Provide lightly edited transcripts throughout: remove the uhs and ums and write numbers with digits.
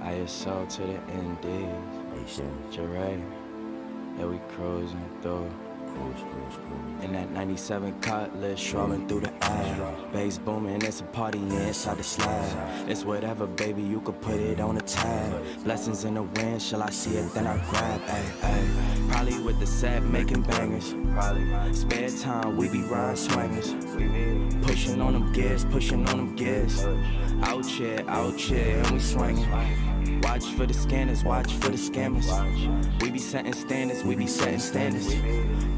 ISO to the NDs. Jeray, yeah, we cruising through. In that 97 Cutlass, strolling through the air. Bass booming, it's a party inside the slab. It's whatever, baby, you could put it on a tab. Blessings in the wind, shall I see it, then I grab. Ay. Probably with the set, making bangers. Spare time, we be riding swingers. Pushing on them gears, pushing on them gears. Out here, and we swinging. Watch for the scanners, watch for the scammers. We be setting standards, we be setting standards.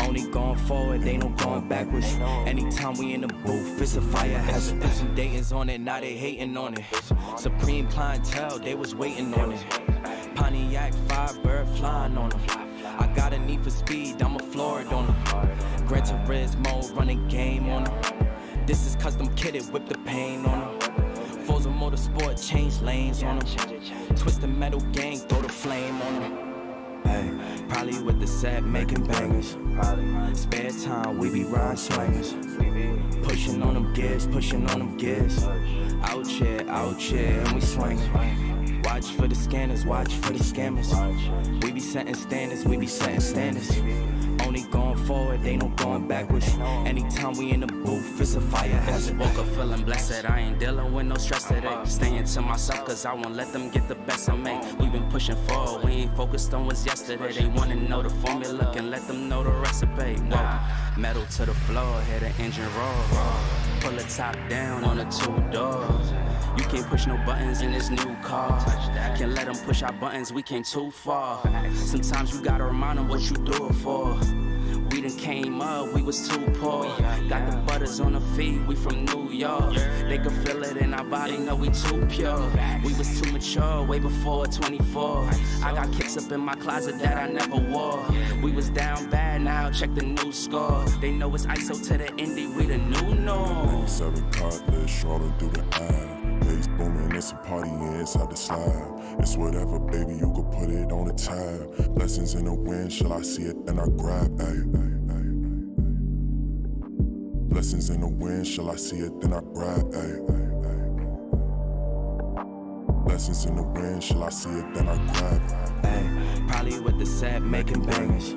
Only going forward, ain't no going backwards. Anytime we in the booth, it's a fire hazard. Put some datings on it, now they hating on it. Supreme clientele, they was waiting on it. Pontiac, Firebird flying on them. I got a need for speed, I'm a Florida on them. Gran Turismo, running game on them. This is custom kitted, whip the pain on them. Forza Motorsport, change lanes on them. Twist the metal gang, throw the flame on them. Hey, probably with the set, making bangers. Spare time, we be riding swingers. Pushing on them gears, pushing on them gears. Out here, and we swinging. Watch for the scanners, watch for the scammers. We be setting standards, we be setting standards. Only going forward, ain't no going backwards. Anytime we in the booth, it's a fire hazard. Woke up feeling blessed, I ain't dealing with no stress today. Staying to myself, cause I won't let them get the best of me. We been pushing forward, we ain't focused on what's yesterday. They wanna know the formula, can let them know the recipe. Whoa. Metal to the floor, hear the engine roar. Pull the top down on the 2 doors. You can't push no buttons in this new car. Can't let them push our buttons, we came too far. Sometimes you gotta remind them what you do it for. We done came up, we was too poor. Got the butters on the feet, we from New York. They could feel it in our body, know we too pure. We was too mature, way before 24. I got kicks up in my closet that I never wore. We was down bad, now check the new score. They know it's ISO to the indie, we the new norm. 97 Cutlass, strolling through the air. Bass booming, it's a party inside the slab. It's whatever, baby, you could put it on the tab. Blessings in the wind, shall I see it, then I grab. Ay. Blessings in the wind, shall I see it, then I grab. Ay. Blessings in the wind, shall I see it, then I grab. Ay. Probably with the set, making bangers.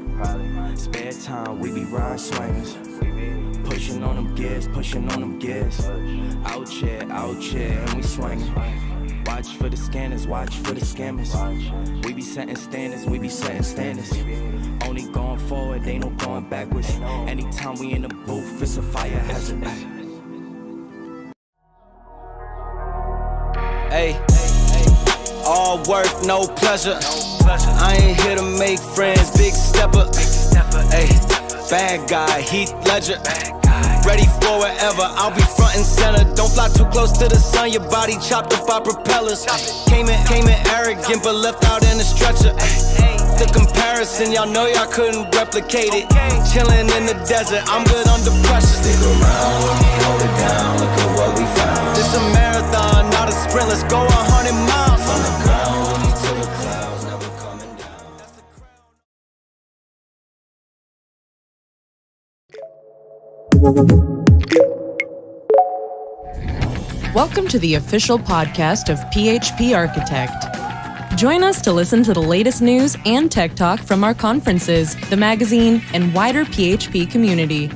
Spare time, we be riding swingers. Pushing on them gears, pushing on them gears. Out here, and we swinging. Watch for the scanners, watch for the scammers. We be setting standards, we be setting standards. Only going forward, ain't no going backwards. Anytime we in the booth, it's a fire hazard. Hey, all work, no pleasure. I ain't here to make friends, big stepper. Hey, bad guy, Heath Ledger. Ready for wherever, I'll be front and center. Don't fly too close to the sun, your body chopped up by propellers. Came in arrogant, but left out in a stretcher. The comparison, y'all know y'all couldn't replicate it. Chilling in the desert, I'm good under pressure. Stick around with me, hold it down, look at what we found. This a marathon, not a sprint, let's go 100 miles. From the ground with me to the clouds, never coming down. Welcome to the official podcast of PHP Architect. Join us to listen to the latest news and tech talk from our conferences, the magazine, and wider PHP community.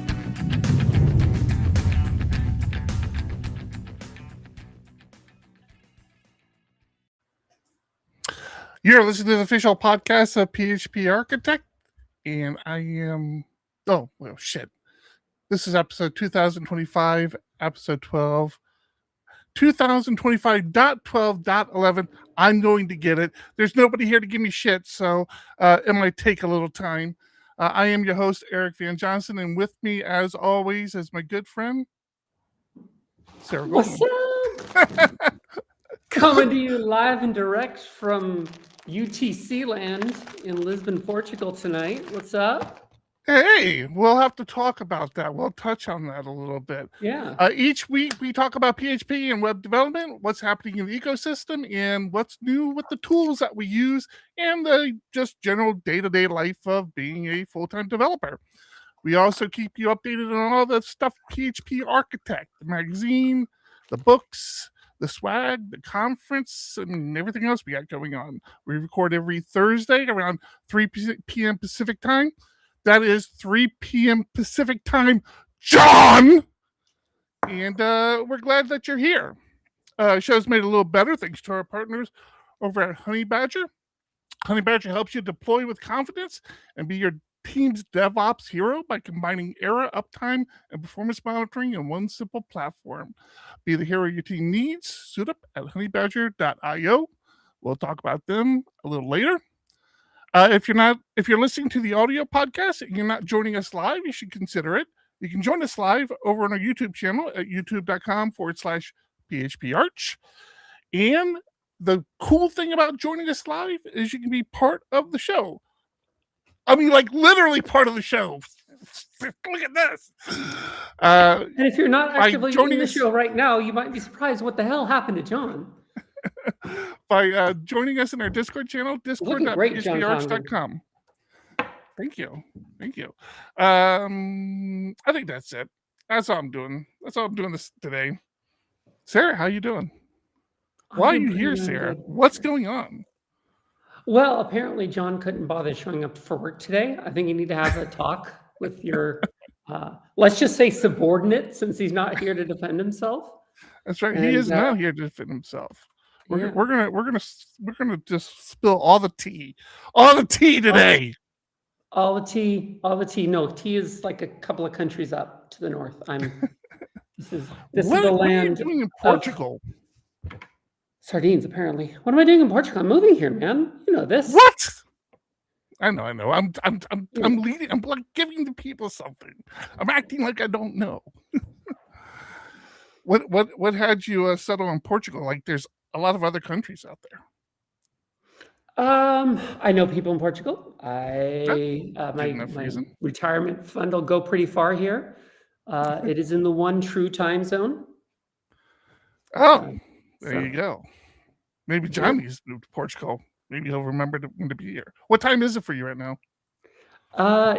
You're listening to the official podcast of PHP Architect, and I am... Oh, well, shit. This is episode 2025, episode 12. 2025.12.11. I'm going to get it. There's nobody here to give me shit, so it might take a little time. I am your host, Eric Van Johnson, and with me, as always, is my good friend, Sarah Goldman. What's up? Coming to you live and direct from UTC land in Lisbon, Portugal tonight. What's up? Hey, we'll have to talk about that. We'll touch on that a little bit. Yeah. Each week we talk about PHP and web development, what's happening in the ecosystem, and what's new with the tools that we use, and the just general day-to-day life of being a full-time developer. We also keep you updated on all the stuff PHP Architect, the magazine, the books, the swag, the conference, and everything else we got going on. We record every Thursday around 3 p.m. Pacific time. That is 3 p.m. Pacific time, John! And we're glad that you're here. Show's made a little better thanks to our partners over at Honeybadger. Honeybadger helps you deploy with confidence and be your team's DevOps hero by combining error, uptime, and performance monitoring in one simple platform. Be the hero your team needs. Suit up at honeybadger.io. We'll talk about them a little later. If you're listening to the audio podcast and you're not joining us live, you should consider it. You can join us live over on our YouTube channel at youtube.com/PHPArch. And the cool thing about joining us live is you can be part of the show. I mean, like literally part of the show. Look at this. And if you're not actively joining the show right now, you might be surprised what the hell happened to John. By joining us in our Discord channel, discord.phparch.com. Thank you. I think that's it. That's all I'm doing. This today. Sarah, how you doing? Why are you here, Sarah? What's going on? Well, apparently John couldn't bother showing up for work today. I think you need to have a talk with your, let's just say subordinate, since he's not here to defend himself. That's right. He is not here to defend himself. We're gonna just spill all the tea today. All the tea. No, tea is like a couple of countries up to the north. This is the land. What are you doing in Portugal? Sardines, apparently. What am I doing in Portugal? I'm moving here, man. You know this. What? I know. I'm leading. I'm like giving the people something. I'm acting like I don't know. What had you settle in Portugal? Like, there's a lot of other countries out there. I know people in Portugal. My retirement fund will go pretty far here. It is in the one true time zone. Oh, there you go. Maybe John needs to move to Portugal. Maybe he'll remember when to be here. What time is it for you right now?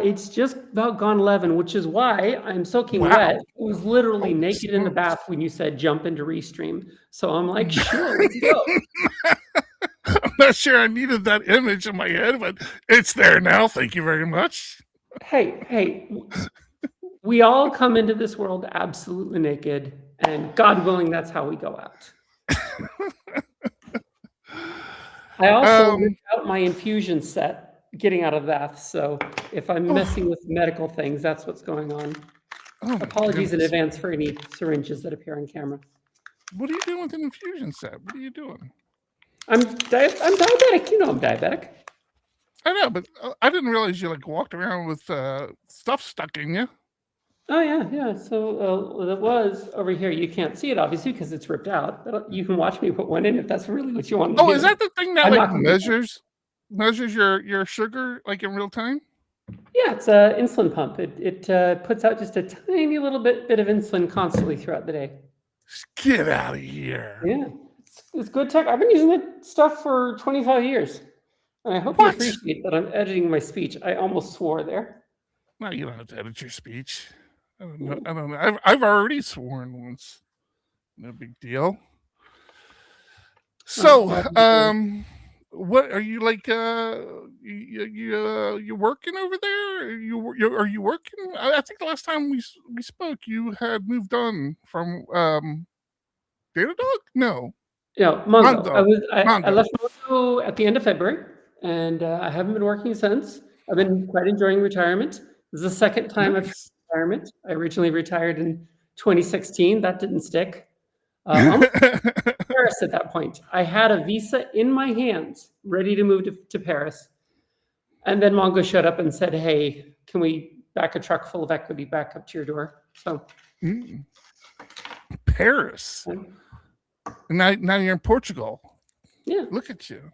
It's just about gone 11, which is why I'm soaking wet. I was literally naked in the bath when you said jump into Restream. So I'm like, sure, let's go. I'm not sure I needed that image in my head, but it's there now. Thank you very much. Hey, we all come into this world absolutely naked, and God willing, that's how we go out. I also ripped out my infusion set getting out of the bath, so if I'm messing with medical things, that's what's going on. Apologies in advance for any syringes that appear on camera. What are you doing with an infusion set? What are you doing? I'm diabetic. You know I'm diabetic. I know, but I didn't realize you like walked around with stuff stuck in you. Oh yeah. So it was over here. You can't see it obviously because it's ripped out. But you can watch me put one in if that's really what you want to do. Oh, is that the thing that like measures your sugar like in real time? Yeah, it's an insulin pump. It puts out just a tiny little bit of insulin constantly throughout the day. Get out of here. Yeah, it's good tech. I've been using that stuff for 25 years. And I hope you appreciate that I'm editing my speech. I almost swore there. No, you don't have to edit your speech. I don't know. I've already sworn once. No big deal. So, what are you like? You working over there? Are you working? I think the last time we spoke, you had moved on from Datadog. No. Yeah, Mongo. I left Mongo at the end of February, and I haven't been working since. I've been quite enjoying retirement. This is the second time I've retirement. I originally retired in 2016. That didn't stick. Paris at that point. I had a visa in my hands, ready to move to Paris. And then Mongo showed up and said, hey, can we back a truck full of equity back up to your door? So Paris. And now you're in Portugal. Yeah. Look at you.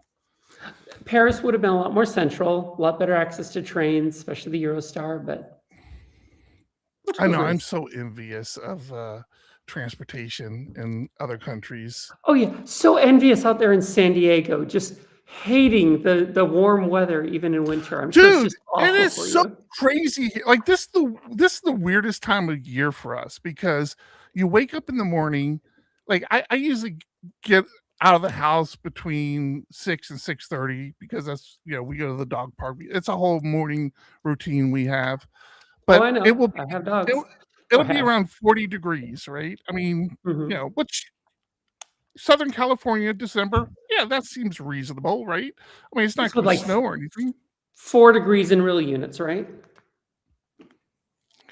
Paris would have been a lot more central, a lot better access to trains, especially the Eurostar, but I know I'm so envious of transportation in other countries. Oh yeah, so envious out there in San Diego, just hating the warm weather even in winter. I'm sure it's just awful. It is so crazy. Like this is the weirdest time of year for us because you wake up in the morning, like I usually get out of the house between 6 and 6:30 because that's, we go to the dog park. It's a whole morning routine we have. But I know. it will be, I have dogs. it'll be around 40 degrees, right? I mean, which Southern California, December, yeah, that seems reasonable, right? I mean, it's not going to snow or anything. 4 degrees in real units, right?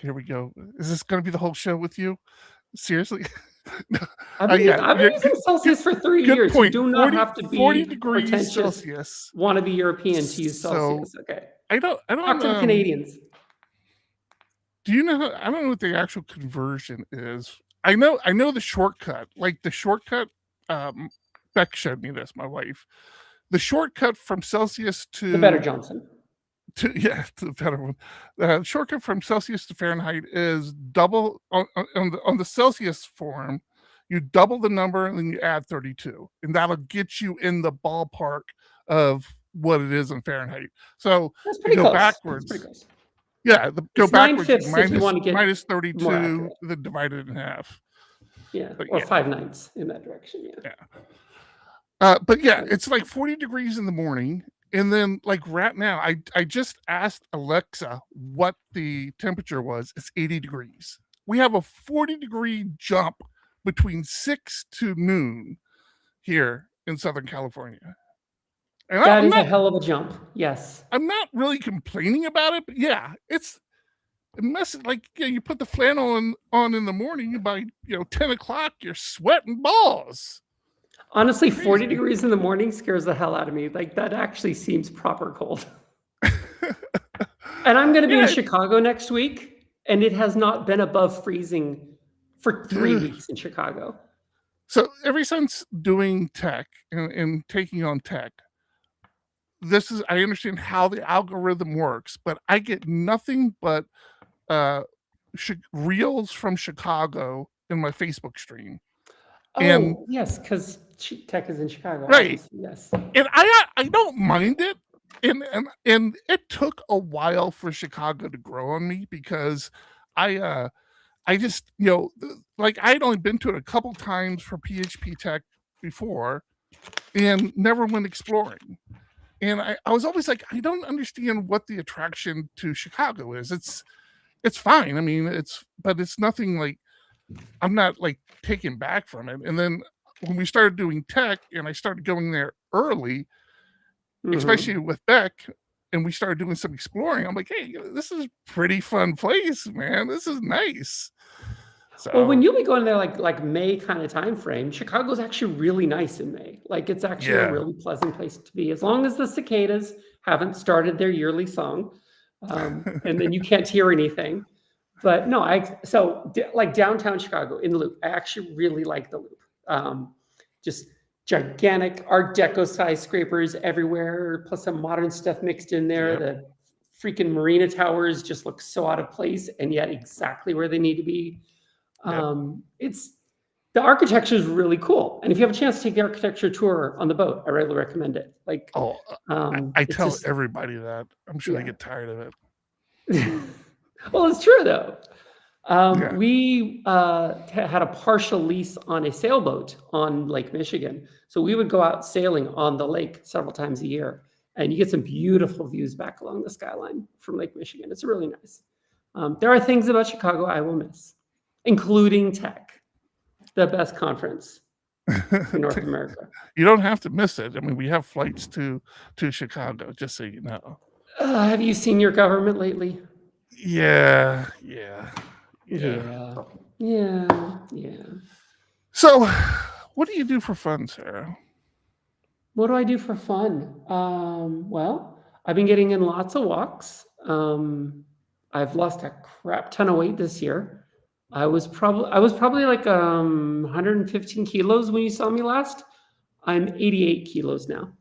Here we go. Is this going to be the whole show with you? Seriously? I've been using Celsius for 3 years. Point. You do not have to be 40 degrees Celsius. Want to be European to use Celsius? Okay. I don't. Talk to the Canadians. Do you know? I don't know what the actual conversion is. I know the shortcut. Like the shortcut. Beck showed me this. My wife. The shortcut from Celsius to the better Johnson. To the better one. The shortcut from Celsius to Fahrenheit is double on the Celsius form. You double the number and then you add 32, and that'll get you in the ballpark of what it is in Fahrenheit. So that's pretty go close. Backwards. That's pretty close. Yeah, go backwards. Minus 32, then divide it in half. Yeah, or 5/9 in that direction. Yeah. But yeah, it's like 40 degrees in the morning. And then, like right now, I just asked Alexa what the temperature was. It's 80 degrees. We have a 40-degree jump between 6 to noon here in Southern California. And that is a hell of a jump. Yes. I'm not really complaining about it, but yeah, it's like you put the flannel on in the morning. By 10 o'clock, you're sweating balls. Honestly, 40 degrees in the morning scares the hell out of me. Like, that actually seems proper cold. And I'm going to be in Chicago next week, and it has not been above freezing for 3 weeks in Chicago. So ever since doing tech and taking on tech, I understand how the algorithm works, but I get nothing but reels from Chicago in my Facebook stream. Oh, yes, because tech is in Chicago. Right. Yes. And I don't mind it. And it took a while for Chicago to grow on me because I just, like I'd only been to it a couple times for PHP Tech before and never went exploring. And I was always like, I don't understand what the attraction to Chicago is. It's fine. I mean, but it's nothing like, I'm not like taken back from it. And then when we started doing tech and I started going there early, especially with Beck, and we started doing some exploring, I'm like, hey, this is a pretty fun place, man. This is nice. So, well, when you'll be going there like May kind of time frame, Chicago's actually really nice in May. Like, it's actually a really pleasant place to be, as long as the cicadas haven't started their yearly song, and then you can't hear anything. But no, like downtown Chicago in the Loop, I actually really like the Loop. Just gigantic Art Deco skyscrapers everywhere, plus some modern stuff mixed in there. Yep. The freaking Marina Towers just look so out of place, and yet exactly where they need to be. The architecture is really cool, and if you have a chance to take the architecture tour on the boat, I really recommend it. Like, I tell everybody that. I'm sure they get tired of it. Well, it's true though. We had a partial lease on a sailboat on Lake Michigan, so we would go out sailing on the lake several times a year, and you get some beautiful views back along the skyline from Lake Michigan. It's really nice. There are things about Chicago I will miss, including tech, the best conference in North America. You don't have to miss it. I mean, we have flights to Chicago, just so you know. Have you seen your government lately? Yeah. So, what do you do for fun, Sarah? What do I do for fun? Well, I've been getting in lots of walks. I've lost a crap ton of weight this year. I was probably like 115 kilos when you saw me last. I'm 88 kilos now.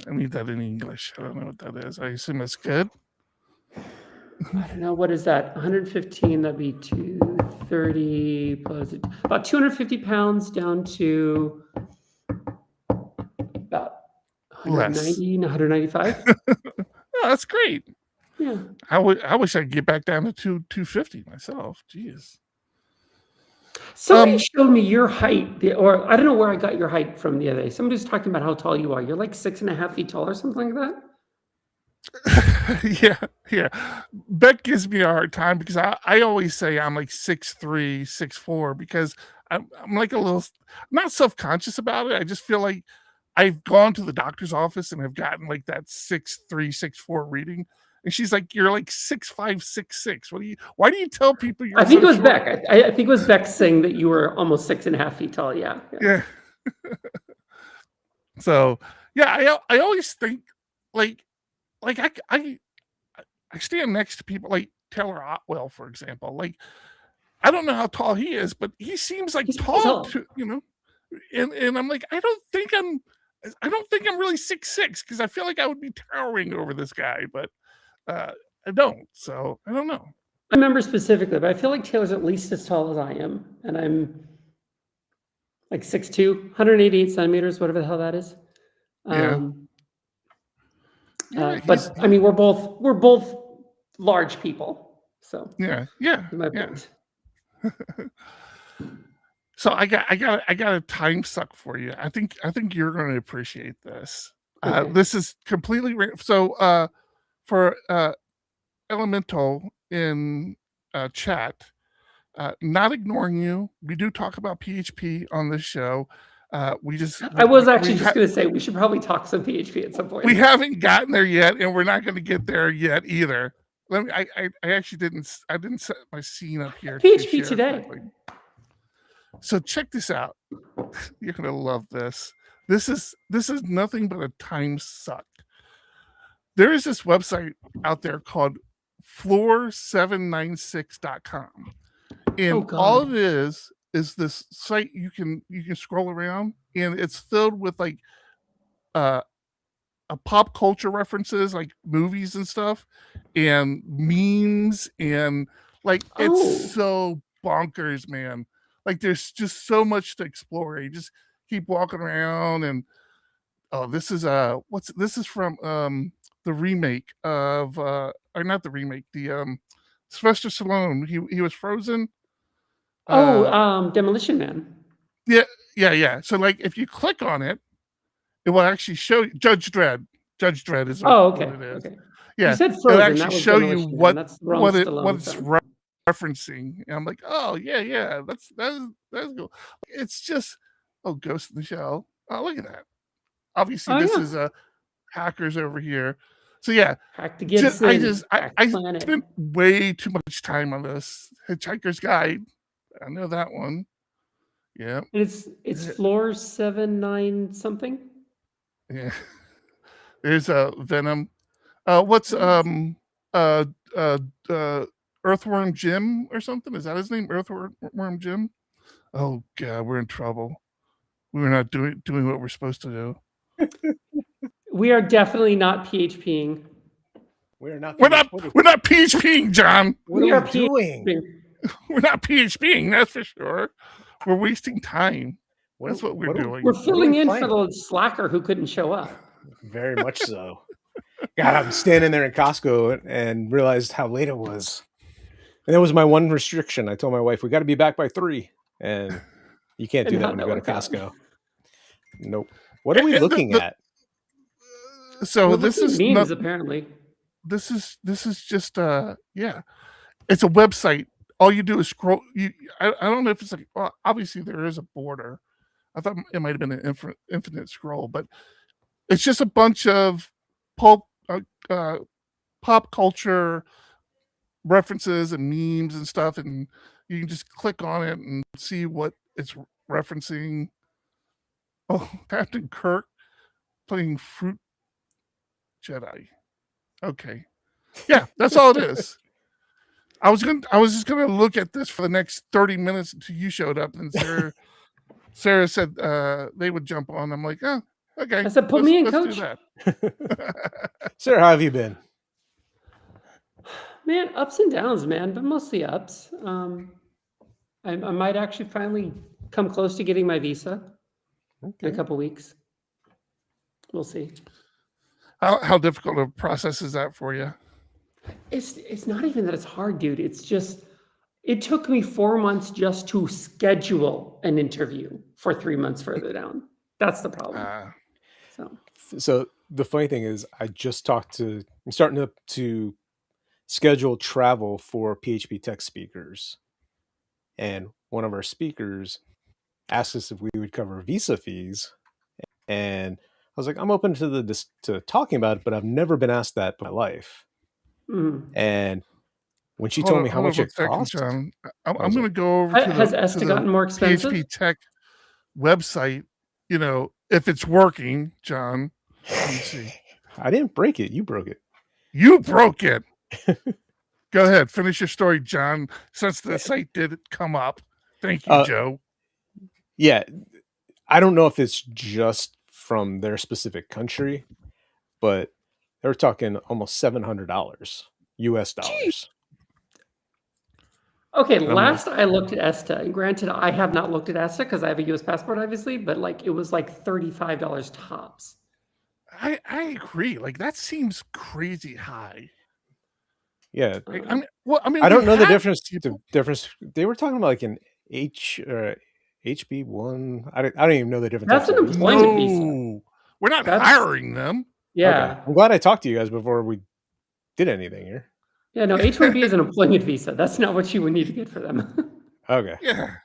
I need that in English. I don't know what that is. I assume it's good. I don't know. What is that? 115, that'd be 230 plus about 250 pounds down to about 190, 195. Oh, that's great. Yeah. I wish I could get back down to 250 myself. Jeez. Somebody showed me your height, or I don't know where I got your height from the other day. Somebody was talking about how tall you are. You're like 6.5 feet tall or something like that. Yeah. Beck gives me a hard time because I always say I'm like 6'3", 6'4", because I'm like a little, not self-conscious about it. I just feel like I've gone to the doctor's office and I've gotten like that 6'3", 6'4" reading. And she's like, "You're like 6'5", 6'6". Why do you tell people you're I think so it was short? Beck. I think it was Beck saying that you were almost 6.5 feet tall. Yeah. So yeah, I always think like I stand next to people like Taylor Otwell, for example. Like, I don't know how tall he is, but he seems like He's tall to, and I'm like, I don't think I'm really 6'6", because I feel like I would be towering over this guy, but I don't. So I don't know. I remember specifically, but I feel like Taylor's at least as tall as I am, and I'm like 6'2", 188 centimeters, whatever the hell that is. But I mean, we're both large people, so yeah. My point. So I got a time suck for you. I think you're going to appreciate this. Okay. This is completely so for Elemental in chat. Not ignoring you. We do talk about PHP on this show. I was actually just going to say we should probably talk some PHP at some point. We haven't gotten there yet, and we're not going to get there yet either. I actually didn't set my scene up here. PHP today. Quickly. So check this out. You're going to love this. This is nothing but a time suck. There is this website out there called floor796.com. And all it is this site you can scroll around, and it's filled with like a pop culture references, like movies and stuff, and memes, and like it's so bonkers, man. Like there's just so much to explore. You just keep walking around, and this is from the remake of or not the remake, the Sylvester Stallone. He was Frozen. Demolition Man. Yeah. So like if you click on it, it will actually show you Judge Dredd. Judge Dredd is what it is. Okay. Yeah, you said Frozen, it'll actually show you what it's referencing. And I'm like, oh yeah, that's cool. It's just Ghost in the Shell. Oh, look at that. Obviously, this is hackers over here. So yeah, Hack to get I spent way too much time on this. Hitchhiker's Guide. I know that one. Yeah. It's floor 79 something. Yeah. There's a Venom. What's Earthworm Jim or something? Is that his name? Earthworm Jim? Oh god, we're in trouble. We're not doing what we're supposed to do. We are definitely not PHPing. We're not PHPing, John. What are we doing? We're not PHPing, that's for sure. We're wasting time. That's what we're doing. We're filling in for the slacker who couldn't show up. Very much so. God, I'm standing there in Costco and realized how late it was. And that was my one restriction. I told my wife, we got to be back by 3. And you can't do that when you go to Costco. Nope. What are we looking at? So this is memes, apparently. This is just it's a website. All you do is scroll. I don't know if it's like, well, obviously there is a border. I thought it might have been an infinite scroll, but it's just a bunch of pop culture references and memes and stuff, and you can just click on it and see what it's referencing. Oh, Captain Kirk playing Fruit Jedi. Okay. Yeah, that's all it is. I was just gonna look at this for the next 30 minutes until you showed up, and Sarah said they would jump on. I'm like, oh, okay. I said, put me in, coach. Sarah, how have you been? Man, ups and downs, man, but mostly ups. I might actually finally come close to getting my visa in a couple weeks. We'll see. How difficult a process is that for you? It's not even that it's hard, dude. It's just It took me 4 months just to schedule an interview for 3 months further down. That's the problem. So the funny thing is, I'm starting to schedule travel for PHP Tech speakers. And one of our speakers asked us if we would cover visa fees. And I was like, I'm open to talking about it, but I've never been asked that in my life. And when she told me how much it cost, John, I'm going to go over to has ESTA gotten more expensive? PHP Tech website. If it's working, John. Let me see. I didn't break it. You broke it. You broke it. Go ahead. Finish your story, John. Since the site did come up. Thank you, Joe. Yeah. I don't know if it's just from their specific country, but they're talking almost $700 US dollars. Okay, last I looked at ESTA, and granted, I have not looked at ESTA because I have a US passport, obviously, but it was $35 tops. I agree. That seems crazy high. Yeah. I don't know the difference. They were talking about an HB1. I don't even know the difference. That's an employment visa. We're not hiring them. Yeah. Okay. I'm glad I talked to you guys before we did anything here. Yeah, no, H-1B is an employment visa. That's not what you would need to get for them. Okay. Yeah.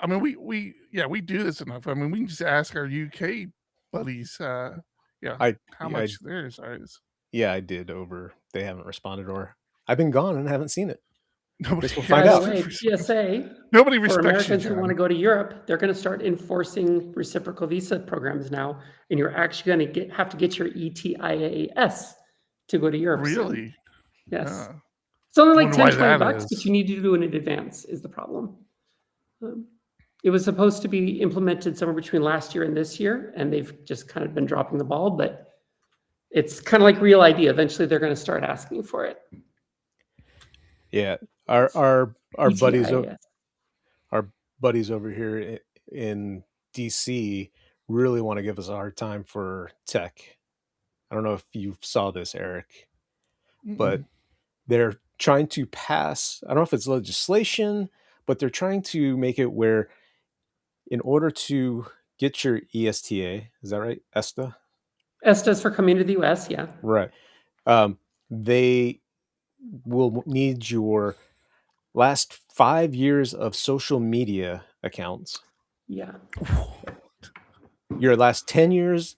I mean, we do this enough. I mean, we can just ask our UK buddies, how much theirs is. Yeah, I did they haven't responded, or I've been gone and haven't seen it. Nobody will find out. PSA. Nobody respects for Americans who want to go to Europe. They're going to start enforcing reciprocal visa programs now, and you're actually going to have to get your ETIAS to go to Europe. Really? Soon. Yes. Yeah. It's only $10, $20, but you need to do it in advance. Is the problem? It was supposed to be implemented somewhere between last year and this year, and they've just kind of been dropping the ball. But it's kind of like Real ID. Eventually, they're going to start asking for it. Yeah, our buddies over here in DC really want to give us a hard time for tech. I don't know if you saw this, Eric, but they're trying to pass, I don't know if it's legislation, but they're trying to make it where in order to get your ESTA, is that right? ESTA? ESTA is for coming to the US, yeah. Right. They will need your last 5 years of social media accounts. Yeah. Your last 10 years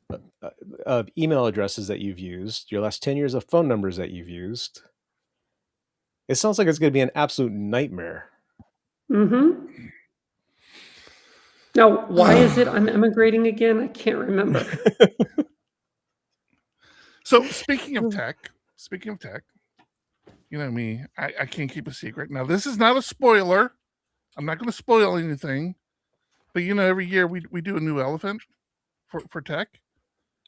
of email addresses that you've used, your last 10 years of phone numbers that you've used. It sounds like it's going to be an absolute nightmare. Mm-hmm. Now, why is it I'm emigrating again? I can't remember. So speaking of tech, you know me, I can't keep a secret. Now, this is not a spoiler. I'm not going to spoil anything. But, every year we do a new elephant for tech.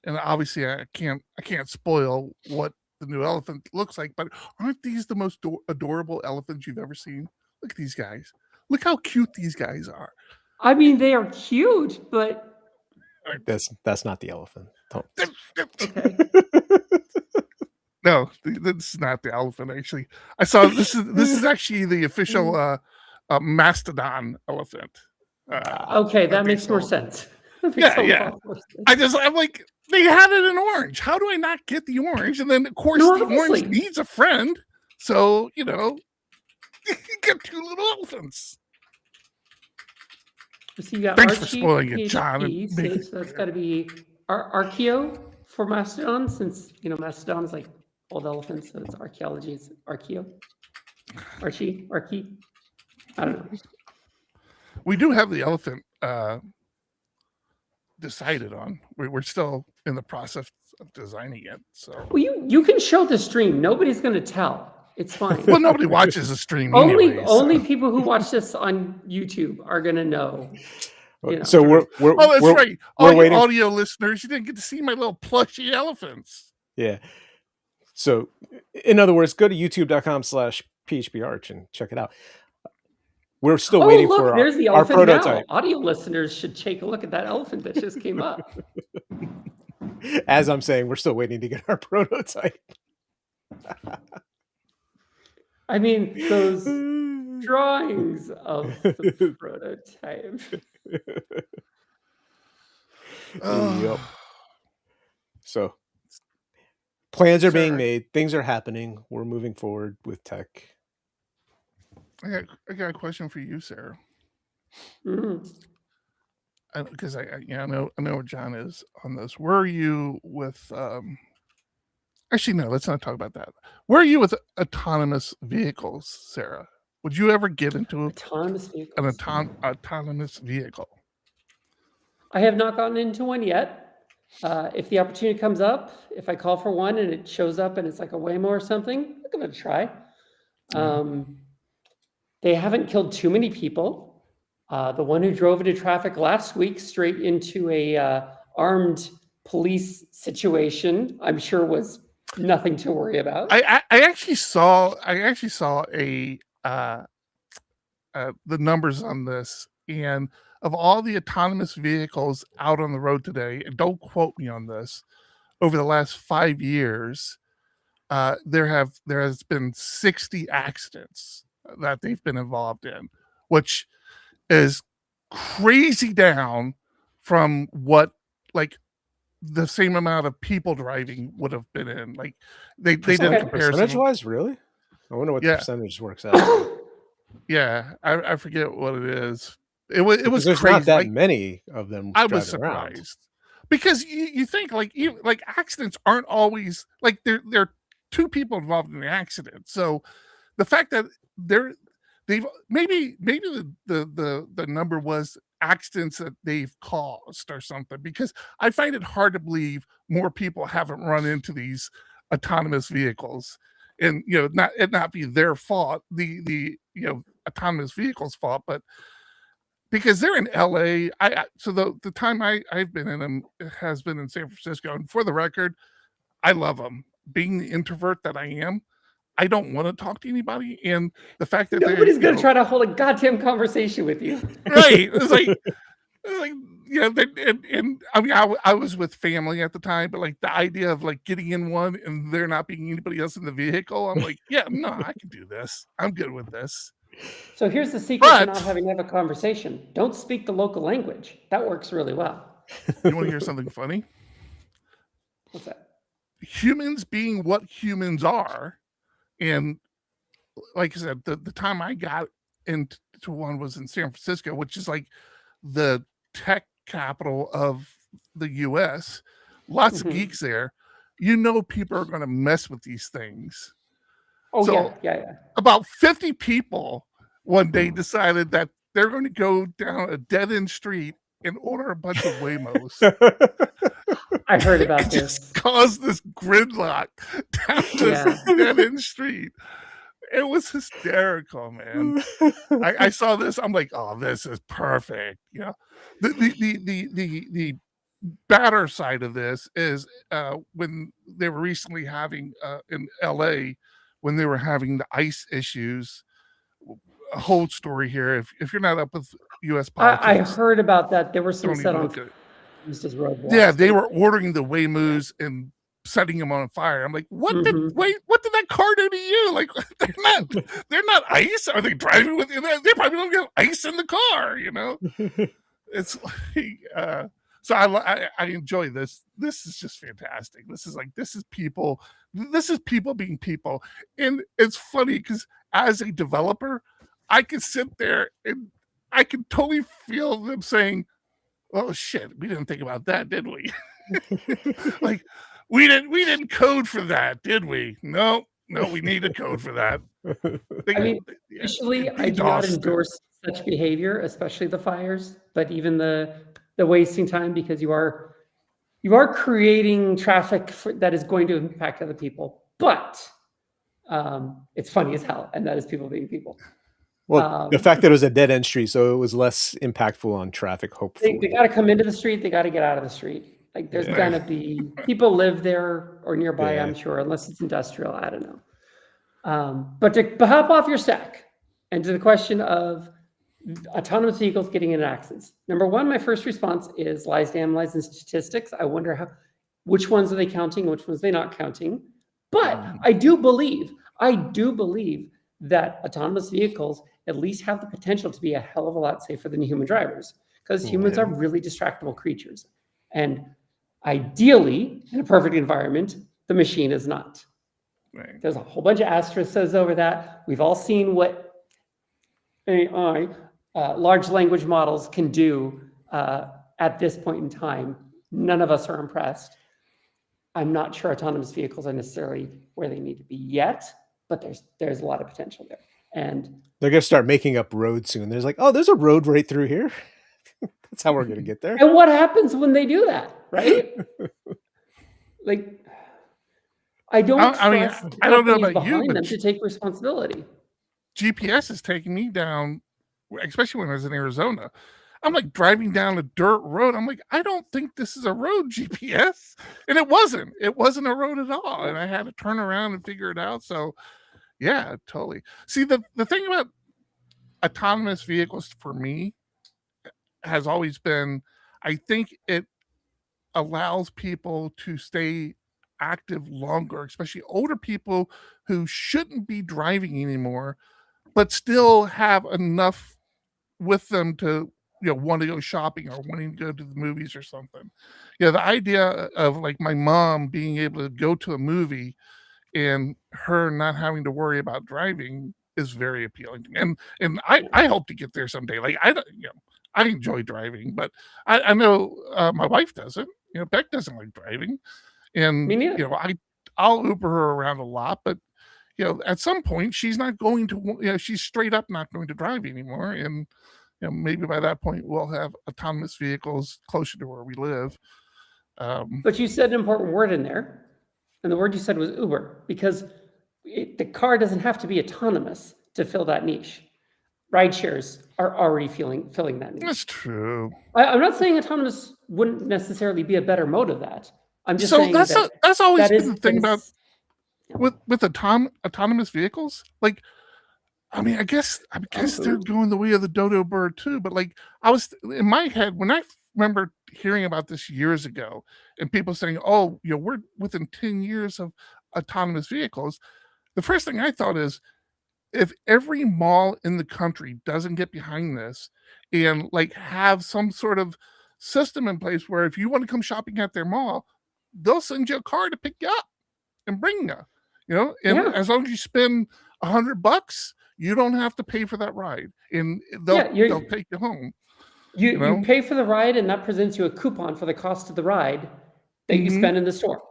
And obviously I can't spoil what the new elephant looks like. But aren't these the most adorable elephants you've ever seen? Look at these guys. Look how cute these guys are. I mean, they are cute, but... That's not the elephant. Okay. No, this is not the elephant. Actually, I saw this is actually the official Mastodon elephant. Okay, that makes more sense. Yeah. I'm like, they had it in orange. How do I not get the orange? And then of course the orange needs a friend. So you get two little elephants. So you got Thanks Archie, for spoiling PHP, it, John. So that's got to be Archeo for Mastodon, since Mastodon is like old elephants, so it's archaeology. It's Archeo. Archie. I don't know. We do have the elephant decided on. We're still in the process of designing it. So you can show the stream. Nobody's going to tell. It's fine. Well, nobody watches the stream. Only people who watch this on YouTube are going to know. So we're that's right. All you audio listeners, you didn't get to see my little plushy elephants. Yeah. So, in other words, go to youtube.com/phparch and check it out. We're still waiting for there's the our elephant prototype. Now. Audio listeners should take a look at that elephant that just came up. As I'm saying, we're still waiting to get our prototype. I mean, those drawings of the prototype. Yep. So plans are being made. Things are happening. We're moving forward with tech. I got a question for you, Sarah. Because I know where John is on this. Where are you with? Actually, no. Let's not talk about that. Where are you with autonomous vehicles, Sarah? Would you ever get into autonomous vehicles? Autonomous vehicle? I have not gotten into one yet. If the opportunity comes up, if I call for one and it shows up and it's like a Waymo or something, I'll give it a try. They haven't killed too many people. The one who drove into traffic last week straight into a armed police situation, I'm sure was nothing to worry about. I actually saw a the numbers on this, and of all the autonomous vehicles out on the road today, and don't quote me on this, over the last 5 years, there has been 60 accidents that they've been involved in, which is crazy down from what like the same amount of people driving would have been in. Like they did a comparison. Percentage-wise, really? I wonder what the percentage works out. Yeah, I forget what it is. It was there's crazy. Not that many of them. I was surprised around. Because you think like accidents aren't always like they're two people involved in the accident. So the fact that they've maybe the number was accidents that they've caused or something, because I find it hard to believe more people haven't run into these autonomous vehicles, and not be their fault, the autonomous vehicles fault, but because they're in LA. So the time I've been in them has been in San Francisco, and for the record, I love them. Being the introvert that I am, I don't want to talk to anybody, and the fact that nobody's going to try to hold a goddamn conversation with you, right? It's like and I mean, I was with family at the time, but like the idea of like getting in one and there not being anybody else in the vehicle, I'm like, yeah, no, I can do this. I'm good with this. So here's the secret to not having to have a conversation: don't speak the local language. That works really well. You want to hear something funny? What's that? Humans being what humans are. And like I said, the time I got into one was in San Francisco, which is like the tech capital of the US. Lots of geeks there. People are going to mess with these things. Oh, so yeah. About 50 people one day decided that they're going to go down a dead-end street and order a bunch of Waymos. I heard about this. Just caused this gridlock down this dead-end street. It was hysterical, man. I saw this. I'm like, oh, this is perfect. The badder side of this is when they were recently having in LA, when they were having the ICE issues. A whole story here. If you're not up with U.S. politics, I heard about that. There were some set on used as roadblocks. Yeah, they were ordering the Waymos and setting them on fire. I'm like, what did that car do to you? Like, they're not ICE. Are they driving with? They probably don't get ICE in the car. It's like, so I enjoy this. This is just fantastic. This is people. This is people being people, and it's funny because as a developer, I can sit there and I can totally feel them saying, "Oh shit, we didn't think about that, did we?" Like we didn't code for that, did we? No, we need a code for that. Initially, I do not endorse such behavior, especially the fires, but even the wasting time, because you are creating traffic that is going to impact other people. But it's funny as hell, and that is people being people. Well, the fact that it was a dead-end street, so it was less impactful on traffic, hopefully. They got to come into the street. They got to get out of the street. Like, there's going to be people live there or nearby, I'm sure, unless it's industrial. I don't know. But to hop off your stack and to the question of autonomous vehicles getting in accidents. Number one, my first response is lies analyzing statistics. I wonder which ones are they counting, which ones are they not counting. But I do believe that autonomous vehicles at least have the potential to be a hell of a lot safer than human drivers, because humans are really distractible creatures. And ideally, in a perfect environment, the machine is not. Right. There's a whole bunch of asterisks over that. We've all seen what AI, large language models can do at this point in time. None of us are impressed. I'm not sure autonomous vehicles are necessarily where they need to be yet, but there's a lot of potential there. And they're going to start making up roads soon. There's like, oh, there's a road right through here. That's how we're going to get there. And what happens when they do that, right? Like, I don't know about you, but them to take responsibility. GPS is taking me down, especially when I was in Arizona. I'm like driving down a dirt road. I'm like, I don't think this is a road, GPS. And it wasn't. It wasn't a road at all. And I had to turn around and figure it out. So, yeah, totally. See, the thing about autonomous vehicles for me has always been, I think it allows people to stay active longer, especially older people who shouldn't be driving anymore, but still have enough with them to want to go shopping or wanting to go to the movies or something. The idea of like my mom being able to go to a movie and her not having to worry about driving is very appealing to me. And I hope to get there someday. Like I enjoy driving, but I know my wife doesn't. Beck doesn't like driving, and Me neither. I'll Uber her around a lot, but at some point she's not going to. She's straight up not going to drive anymore, and maybe by that point we'll have autonomous vehicles closer to where we live. But you said an important word in there, and the word you said was Uber, because the car doesn't have to be autonomous to fill that niche. Ride shares are already filling that niche. That's true. I'm not saying autonomous wouldn't necessarily be a better mode of that. I'm just saying that's always been the thing about with autonomous vehicles. Like, I mean, I guess they're going the way of the dodo bird too. But like, I was in my head when I remember hearing about this years ago, and people saying, "Oh, we're within 10 years of autonomous vehicles." The first thing I thought is, if every mall in the country doesn't get behind this and like have some sort of system in place where if you want to come shopping at their mall, they'll send you a car to pick you up and bring you, as long as you spend $100, you don't have to pay for that ride, and they'll take you home. You pay for the ride, and that presents you a coupon for the cost of the ride that you spend in the store.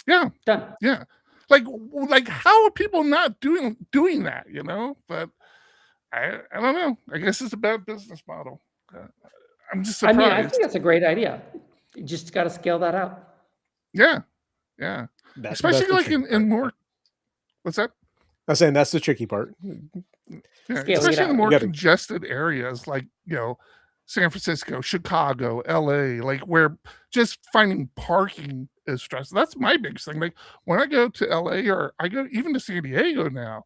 Yeah. Done. Yeah. Like how are people not doing that, But I don't know. I guess it's a bad business model. I'm just surprised. I mean, I think that's a great idea. You just got to scale that out. Yeah. Yeah. Especially like in more, what's that? I was saying that's the tricky part. Yeah, especially in the more congested areas like, San Francisco, Chicago, LA, like where just finding parking is stressful. That's my biggest thing. Like when I go to LA or I go even to San Diego now,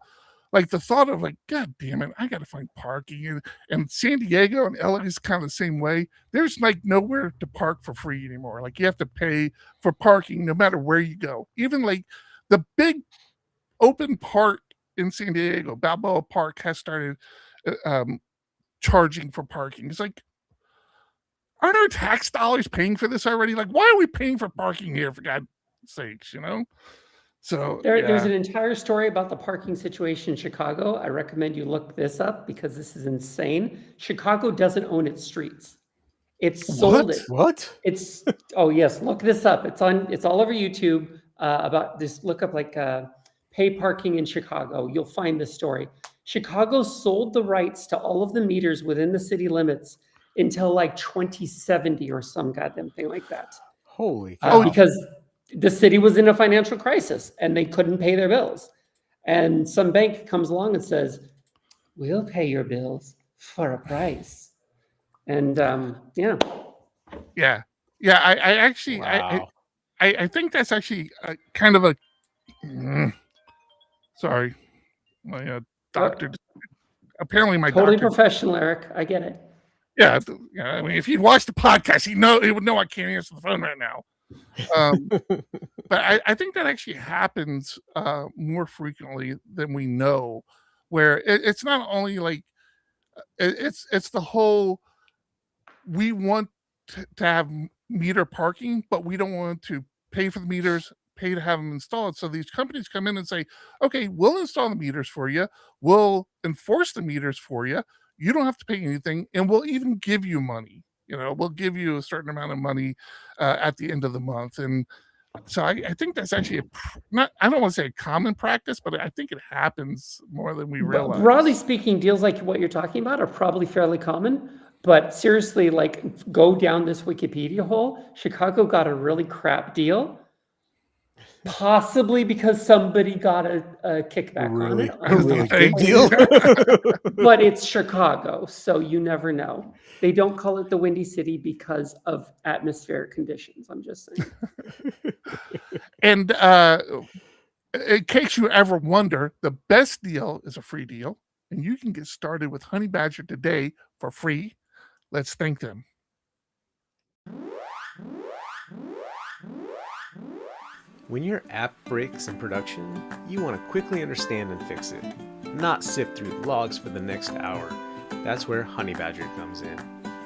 like the thought of like, God damn it, I got to find parking. And San Diego and LA is kind of the same way. There's like nowhere to park for free anymore. Like you have to pay for parking no matter where you go. Even like the big open park in San Diego, Balboa Park, has started charging for parking. It's like, aren't our tax dollars paying for this already? Like, why are we paying for parking here, for God's sakes, So there's an entire story about the parking situation in Chicago. I recommend you look this up because this is insane. Chicago doesn't own its streets. It's sold it. What? Oh yes, look this up. It's all over YouTube about this. Look up like pay parking in Chicago. You'll find this story. Chicago sold the rights to all of the meters within the city limits until like 2070 or some goddamn thing like that. Holy cow. Because the city was in a financial crisis and they couldn't pay their bills. And some bank comes along and says, we'll pay your bills for a price. And Yeah. I actually, wow. I think that's actually kind of a, sorry, my doctor, apparently my totally doctor. Professional, Eric. I get it. Yeah, I mean, if he'd watched the podcast, he would know I can't answer the phone right now. But I think that actually happens more frequently than we know. where it's not only like it's the whole, we want to have meter parking, but we don't want to pay for the meters, pay to have them installed. So these companies come in and say, okay, we'll install the meters for you, we'll enforce the meters for you, you don't have to pay anything, and we'll even give you money. We'll give you a certain amount of money at the end of the month. And so I think that's actually I don't want to say a common practice, but I think it happens more than we realize. Broadly speaking, deals like what you're talking about are probably fairly common. But seriously, like, go down this Wikipedia hole. Chicago got a really crap deal, possibly because somebody got a kickback on it. A really big deal. But it's Chicago, so you never know. They don't call it the Windy City because of atmospheric conditions. I'm just saying. And in case you ever wonder, the best deal is a free deal, and you can get started with Honeybadger today for free. Let's thank them. When your app breaks in production, you want to quickly understand and fix it, not sift through logs for the next hour. That's where Honeybadger comes in.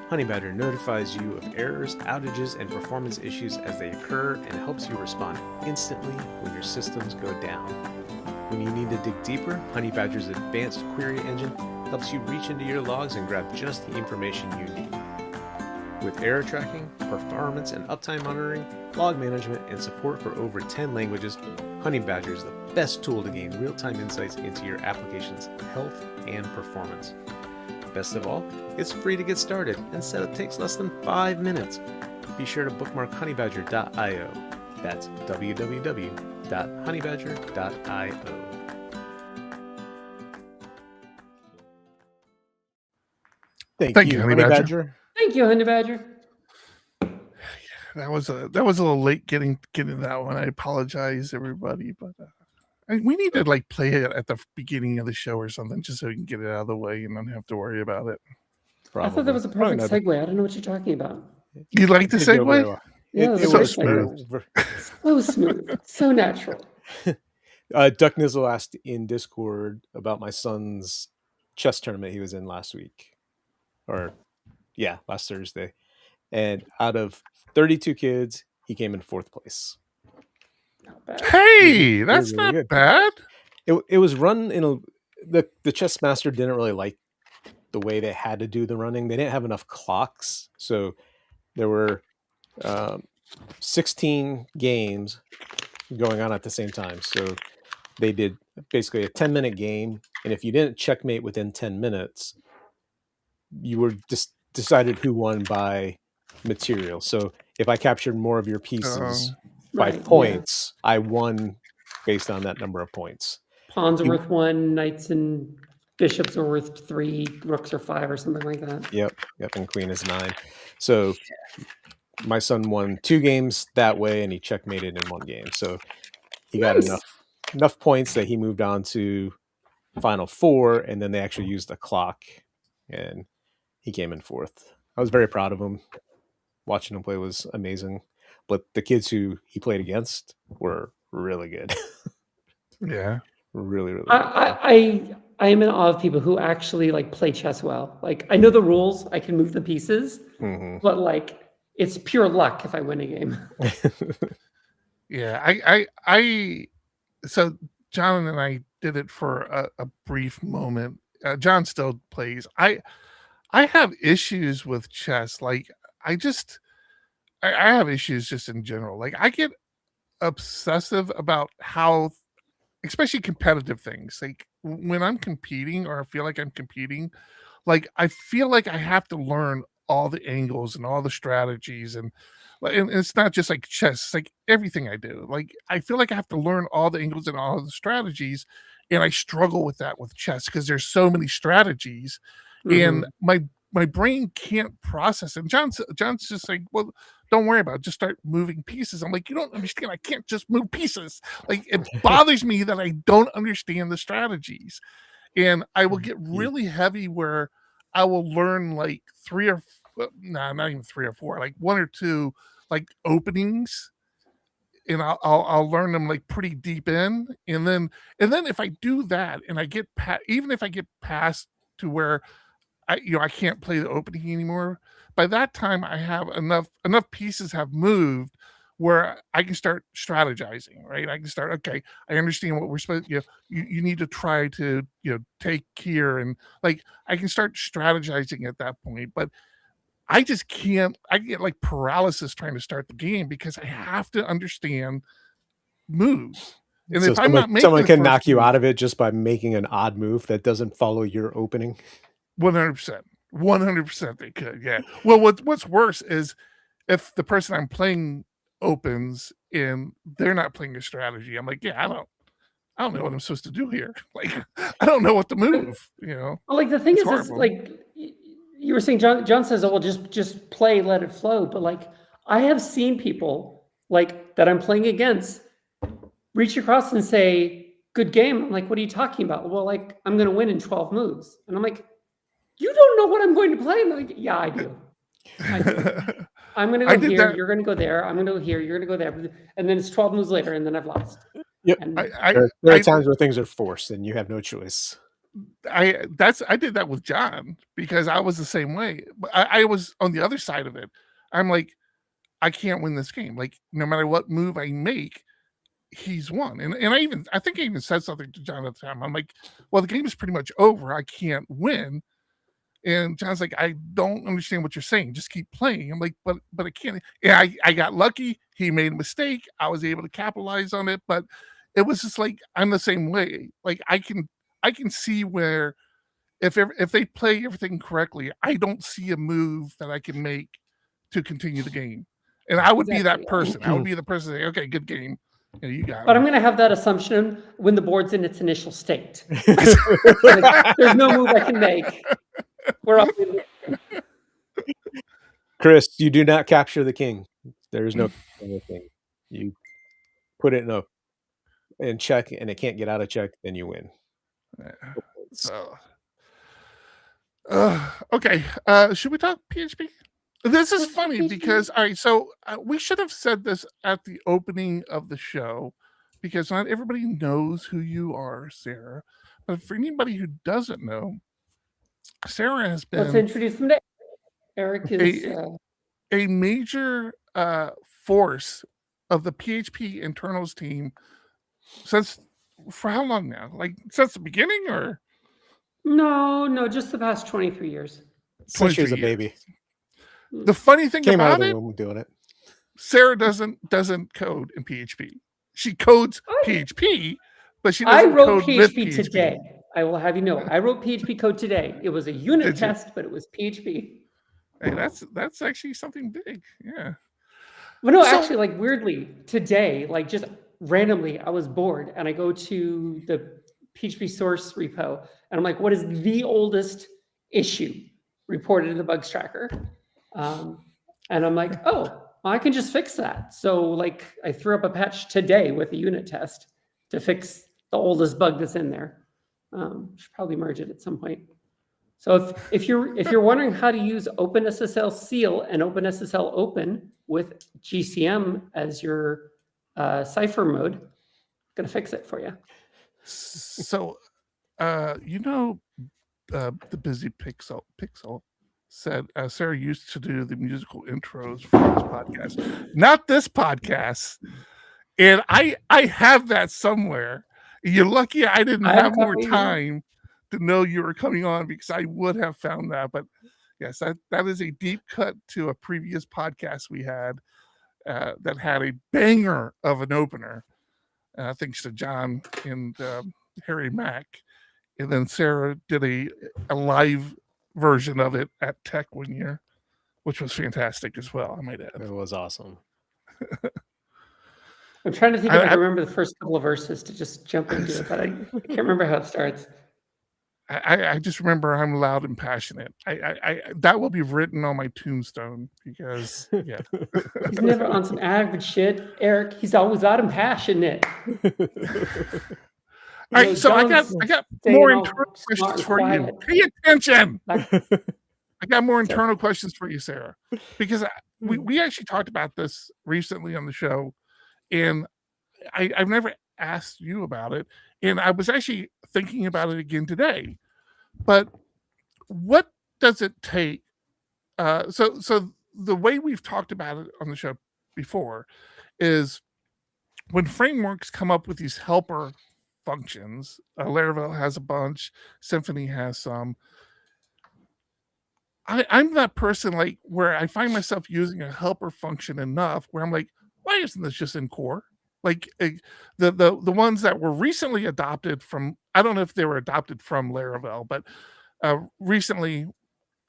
Honeybadger notifies you of errors, outages, and performance issues as they occur and helps you respond instantly when your systems go down. When you need to dig deeper, Honeybadger's advanced query engine helps you reach into your logs and grab just the information you need. With error tracking, performance and uptime monitoring, log management, and support for over 10 languages, Honeybadger is the best tool to gain real-time insights into your application's health and performance. Best of all, it's free to get started, and setup takes less than 5 minutes. Be sure to bookmark honeybadger.io. That's www.honeybadger.io. Thank you, Honeybadger. Thank you, Honeybadger. That was a little late getting that one. I apologize, everybody, but we need to like play it at the beginning of the show or something, just so we can get it out of the way and not have to worry about it. Probably. I thought that was a perfect segue. I don't know what you're talking about. You like the segue? Yeah, it was smooth. So smooth, so natural. Duck Nizzle asked in Discord about my son's chess tournament he was in last week, last Thursday, and out of 32 kids, he came in 4th place. Not bad. Hey, that's really not bad. It was run in the chess master didn't really like the way they had to do the running. They didn't have enough clocks, so there were 16 games going on at the same time. So they did basically a 10-minute game, and if you didn't checkmate within 10 minutes, you were just decided who won by material. So if I captured more of your pieces by points, I won based on that number of points. Pawns are worth 1, knights and bishops are worth 3, rooks are 5, or something like that. Yep, and queen is 9. So my son won 2 games that way, and he checkmated in 1 game. So he got enough points that he moved on to final 4, and then they actually used a clock, and he came in 4th. I was very proud of him. Watching him play was amazing, but the kids who he played against were really good. Yeah, really good. I am in awe of people who actually like play chess well. Like, I know the rules, I can move the pieces, but like, it's pure luck if I win a game. Yeah, so John and I did it for a brief moment. John still plays. I have issues with chess. Like, I have issues just in general. Like, I get obsessive about how, especially competitive things. Like, when I'm competing or I feel like I'm competing, like, I feel like I have to learn all the angles and all the strategies, and it's not just like chess, it's like everything I do. Like, I feel like I have to learn all the angles and all the strategies, and I struggle with that with chess because there's so many strategies, and my brain can't process it. And John's just like, well, don't worry about it, just start moving pieces. I'm like, you don't understand, I can't just move pieces. Like, it bothers me that I don't understand the strategies, and I will get really heavy where I will learn like 3 or not even 3 or 4, like 1 or 2 like openings, and I'll learn them like pretty deep in, and then if I do that and I get even if I get past to where I can't play the opening anymore, by that time I have enough pieces have moved where I can start strategizing, right? I can start, okay, I understand what we're supposed, you need to try to, take here, and like I can start strategizing at that point. But I just can't, I get like paralysis trying to start the game because I have to understand moves. And So if I'm not making someone the can first knock you move, out of it just by making an odd move that doesn't follow your opening. 100% they could, yeah. Well, what's worse is if the person I'm playing opens and they're not playing a strategy, I'm like, yeah, I don't know what I'm supposed to do here. Like, I don't know what to move, Well, like the thing It's is horrible. like you were saying, John says, oh, well, just play, let it flow. But like I have seen people like that I'm playing against reach across and say, good game. I'm like, what are you talking about? Well, like I'm going to win in 12 moves. And I'm like, you don't know what I'm going to play. And they're like, yeah, I do. I'm going to go here. You're going to go there. I'm going to go here. You're going to go there. And then it's 12 moves later, and then I've lost. Yep. And there are times where things are forced and you have no choice. I did that with John because I was the same way. But I was on the other side of it. I'm like, I can't win this game. Like, no matter what move I make, he's won. And I think I even said something to John at the time. I'm like, well, the game is pretty much over. I can't win. And John's like, I don't understand what you're saying. Just keep playing. I'm like, but I can't. Yeah, I got lucky. He made a mistake. I was able to capitalize on it. But it was just like, I'm the same way. Like I can see where if they play everything correctly, I don't see a move that I can make to continue the game. And I would be that person. I would be the person saying, okay, good game. You got it. But I'm going to have that assumption when the board's in its initial state. Like, there's no move I can make. We're all Chris, you do not capture the king. There is no king. You put it in check and it can't get out of check, then you win. So, okay. Should we talk PHP? This is funny because, all right, so we should have said this at the opening of the show because not everybody knows who you are, Sarah. But for anybody who doesn't know, Sarah has been... Let's introduce them to Eric. Is a major force of the PHP internals team for how long now? Like since the beginning, or no, just the past 23 years. Since she was a baby. The funny thing about it, doing it, Sarah doesn't code in PHP. She codes PHP, but she doesn't code PHP with PHP today. I will have you know, I wrote PHP code today. It was a unit test, but it was PHP. Hey, that's actually something big. Yeah. Well, no, actually, like weirdly, today, like just randomly, I was bored and I go to the PHP source repo and I'm like, what is the oldest issue reported in the bugs tracker? And I'm like, oh, well, I can just fix that. So like I threw up a patch today with a unit test to fix the oldest bug that's in there. Should probably merge it at some point. So if you're wondering how to use OpenSSL Seal and OpenSSL Open with GCM as your cipher mode, I'm gonna fix it for you. So, the busy Pixel said Sarah used to do the musical intros for this podcast, not this podcast, and I have that somewhere. You're lucky I didn't have more time to know you were coming on because I would have found that. But yes, that is a deep cut to a previous podcast we had that had a banger of an opener, thanks to John and Harry Mack. And then Sarah did a live version of it at Tech one year, which was fantastic as well, I might add. It was awesome. I'm trying to think if I can remember the first couple of verses to just jump into it, but I can't remember how it starts. I just remember I'm loud and passionate. I that will be written on my tombstone because yeah. He's never on some average shit, Eric. He's always loud and passionate. All right, so I got more internal questions for you. Pay attention. I got more internal questions for you, Sarah, because we actually talked about this recently on the show, and I've never asked you about it, and I was actually thinking about it again today. But what does it take? So the way we've talked about it on the show before is when frameworks come up with these helper functions. Laravel has a bunch. Symfony has some. I'm that person like where I find myself using a helper function enough where I'm like, why isn't this just in core? Like the ones that were recently adopted from, I don't know if they were adopted from Laravel, but recently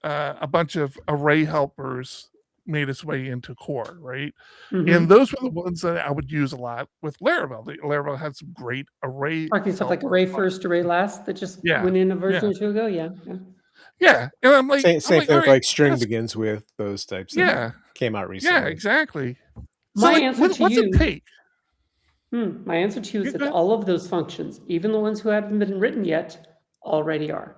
a bunch of array helpers made its way into core, right? And those were the ones that I would use a lot with Laravel. Laravel had some great array. Talking stuff like array first, array last that just went in a version or two ago. Yeah, and I'm like, same thing with right, like string begins with those types. That came out recently. Yeah, exactly. My So answer to what's you, it take? My answer to you is that all of those functions, even the ones who haven't been written yet, already are.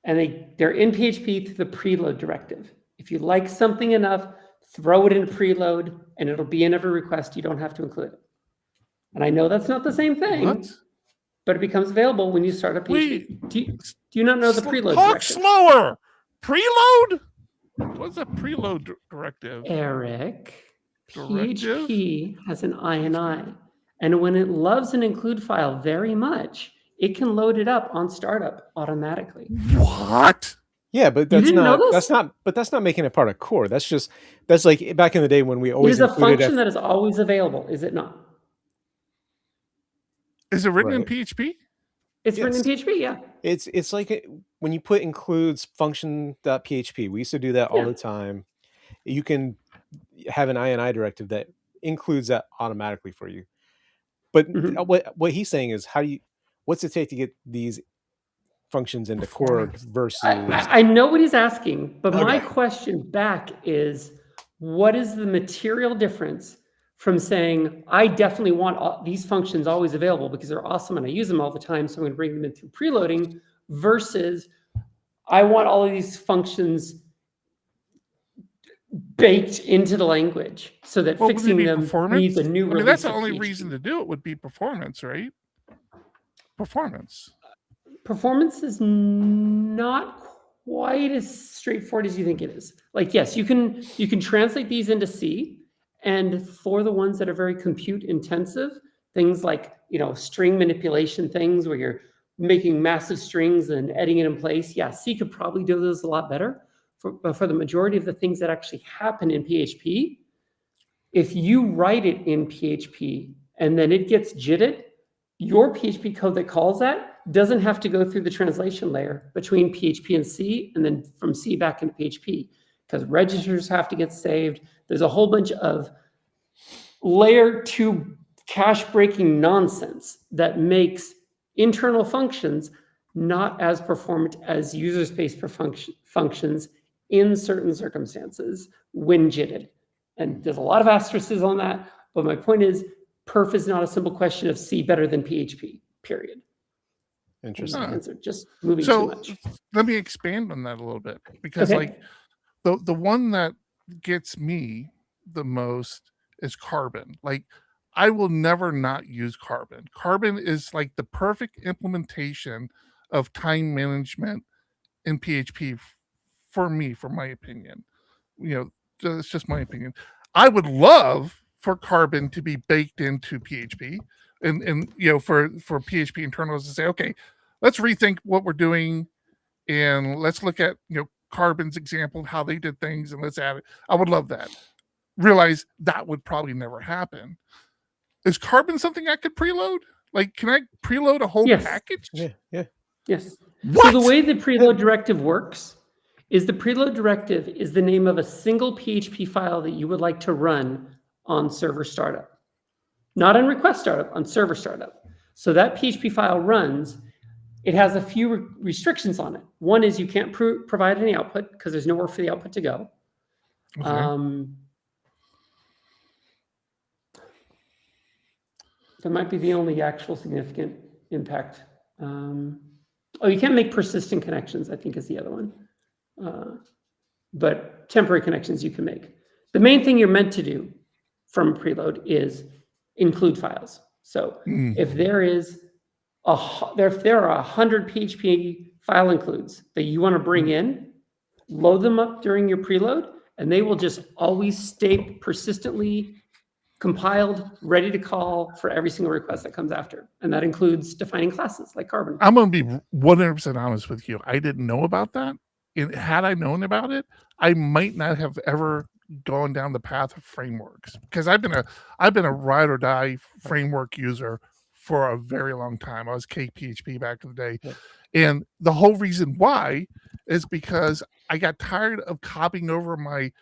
And they're in PHP through the preload directive. If you like something enough, throw it in preload, and it'll be in every request. You don't have to include it. And I know that's not the same thing, but it becomes available when you start a PHP. Do you not know the preload Talk directive? slower. Preload? What's a preload directive? Eric, PHP has an INI, and when it loves an include file very much, it can load it up on startup automatically. What? Yeah, but that's not making it part of core. That's like back in the day when we always it is a function that is always available, is it not? Is it written in PHP? It's written in PHP, yeah. It's like when you put includes function.php. We used to do that all the time. You can have an INI directive that includes that automatically for you. But what he's saying is what's it take to get these functions into core versus... I know what he's asking, but my question back is, what is the material difference from saying, I definitely want these functions always available because they're awesome and I use them all the time, so I'm going to bring them in through preloading, versus I want all of these functions baked into the language so that fixing them needs a new release. That's the only reason to do it would be performance, right? Performance is not quite as straightforward as you think it is. Like, yes, you can translate these into C, and for the ones that are very compute intensive, things like, string manipulation things where you're making massive strings and editing it in place. Yeah, C could probably do those a lot better. But for the majority of the things that actually happen in PHP, if you write it in PHP and then it gets JITted, your PHP code that calls that doesn't have to go through the translation layer between PHP and C and then from C back into PHP, because registers have to get saved. There's a whole bunch of layer 2 cache breaking nonsense that makes internal functions not as performant as user space functions in certain circumstances when JITted. And there's a lot of asterisks on that, but my point is, perf is not a simple question of C better than PHP, period. Interesting. Just moving too much. Let me expand on that a little bit, because like the one that gets me the most is Carbon. Like, I will never not use Carbon. Carbon is like the perfect implementation of time management in PHP for me, for my opinion. It's just my opinion. I would love for Carbon to be baked into PHP and for PHP internals to say, okay, let's rethink what we're doing and let's look at Carbon's example of how they did things and let's add it. I would love that. Realize that would probably never happen. Is Carbon something I could preload? Like, can I preload a whole package? Yeah. Yes. What? So the way the preload directive works is the preload directive is the name of a single PHP file that you would like to run on server startup. Not on request startup, on server startup. So that PHP file runs. It has a few restrictions on it. One is you can't provide any output because there's nowhere for the output to go. Okay. That might be the only actual significant impact. You can't make persistent connections, I think is the other one. But temporary connections you can make. The main thing you're meant to do from a preload is include files. So if there are 100 PHP file includes that you want to bring in, load them up during your preload, and they will just always stay persistently compiled, ready to call for every single request that comes after. And that includes defining classes like Carbon. I'm going to be 100% honest with you. I didn't know about that. And had I known about it, I might not have ever gone down the path of frameworks, because I've been a ride or die framework user for a very long time. I was KPHP back in the day. Yeah. And the whole reason why is because I got tired of copying over my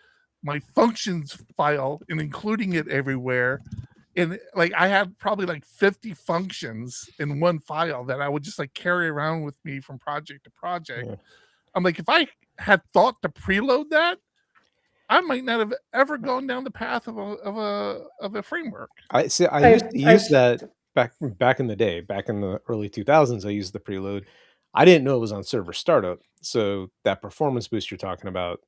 functions file and including it everywhere. And like I had probably like 50 functions in one file that I would just like carry around with me from project to project. Yeah. I'm like, if I had thought to preload that, I might not have ever gone down the path of a framework. I used to use that back in the day, back in the early 2000s. I used the preload. I didn't know it was on server startup, so that performance boost you're talking about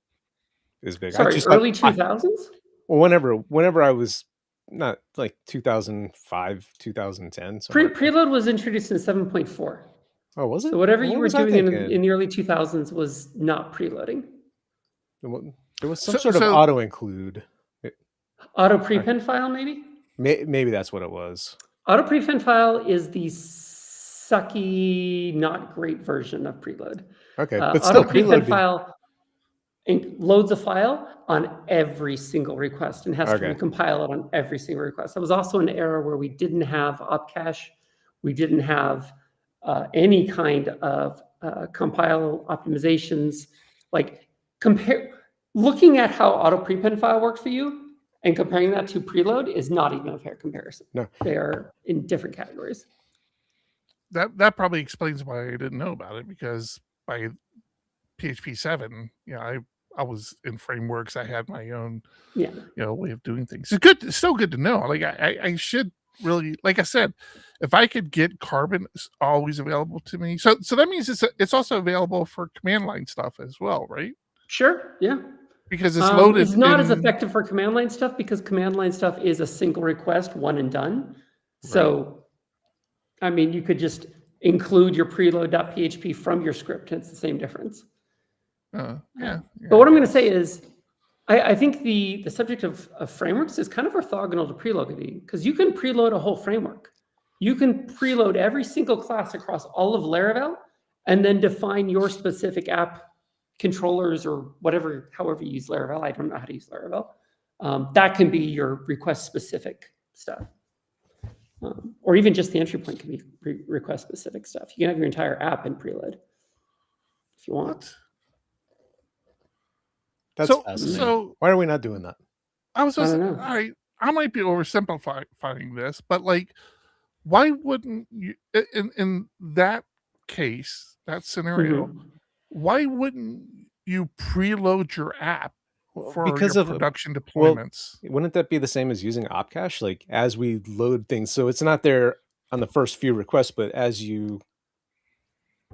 is big. Sorry, early 2000s? Well, whenever I was not like 2005, 2010. Preload was introduced in 7.4. Oh, was it? So whatever you were doing in the early 2000s was not preloading. There was some sort of auto include. Auto prepend file, maybe? Maybe that's what it was. Auto prepend file is the sucky, not great version of preload. Okay, but still, auto prepend file loads a file on every single request and has to recompile it on every single request. That was also an era where we didn't have opcache. We didn't have any kind of compile optimizations. Like looking at how auto prepend file works for you and comparing that to preload is not even a fair comparison. No, they are in different categories. That probably explains why I didn't know about it, because by PHP 7, I was in frameworks. I had my own, way of doing things. It's good. It's still good to know. Like I should really, like I said, if I could get Carbon always available to me. So that means it's also available for command line stuff as well, right? Sure. Yeah. Because it's loaded. It's not as effective for command line stuff because command line stuff is a single request, one and done. So, I mean, you could just include your preload.php from your script. And it's the same difference. Yeah. But what I'm going to say is, I think the subject of frameworks is kind of orthogonal to preloading, because you can preload a whole framework. You can preload every single class across all of Laravel and then define your specific app controllers or whatever, however you use Laravel. I don't know how to use Laravel. That can be your request specific stuff. Or even just the entry point can be request specific stuff. You can have your entire app in preload if you want. That's fascinating. So why are we not doing that? I might be oversimplifying this, but like, why wouldn't you, in that case, that scenario, why wouldn't you preload your app for your production deployments? Well, wouldn't that be the same as using opcache? Like, as we load things, so it's not there on the first few requests, but as you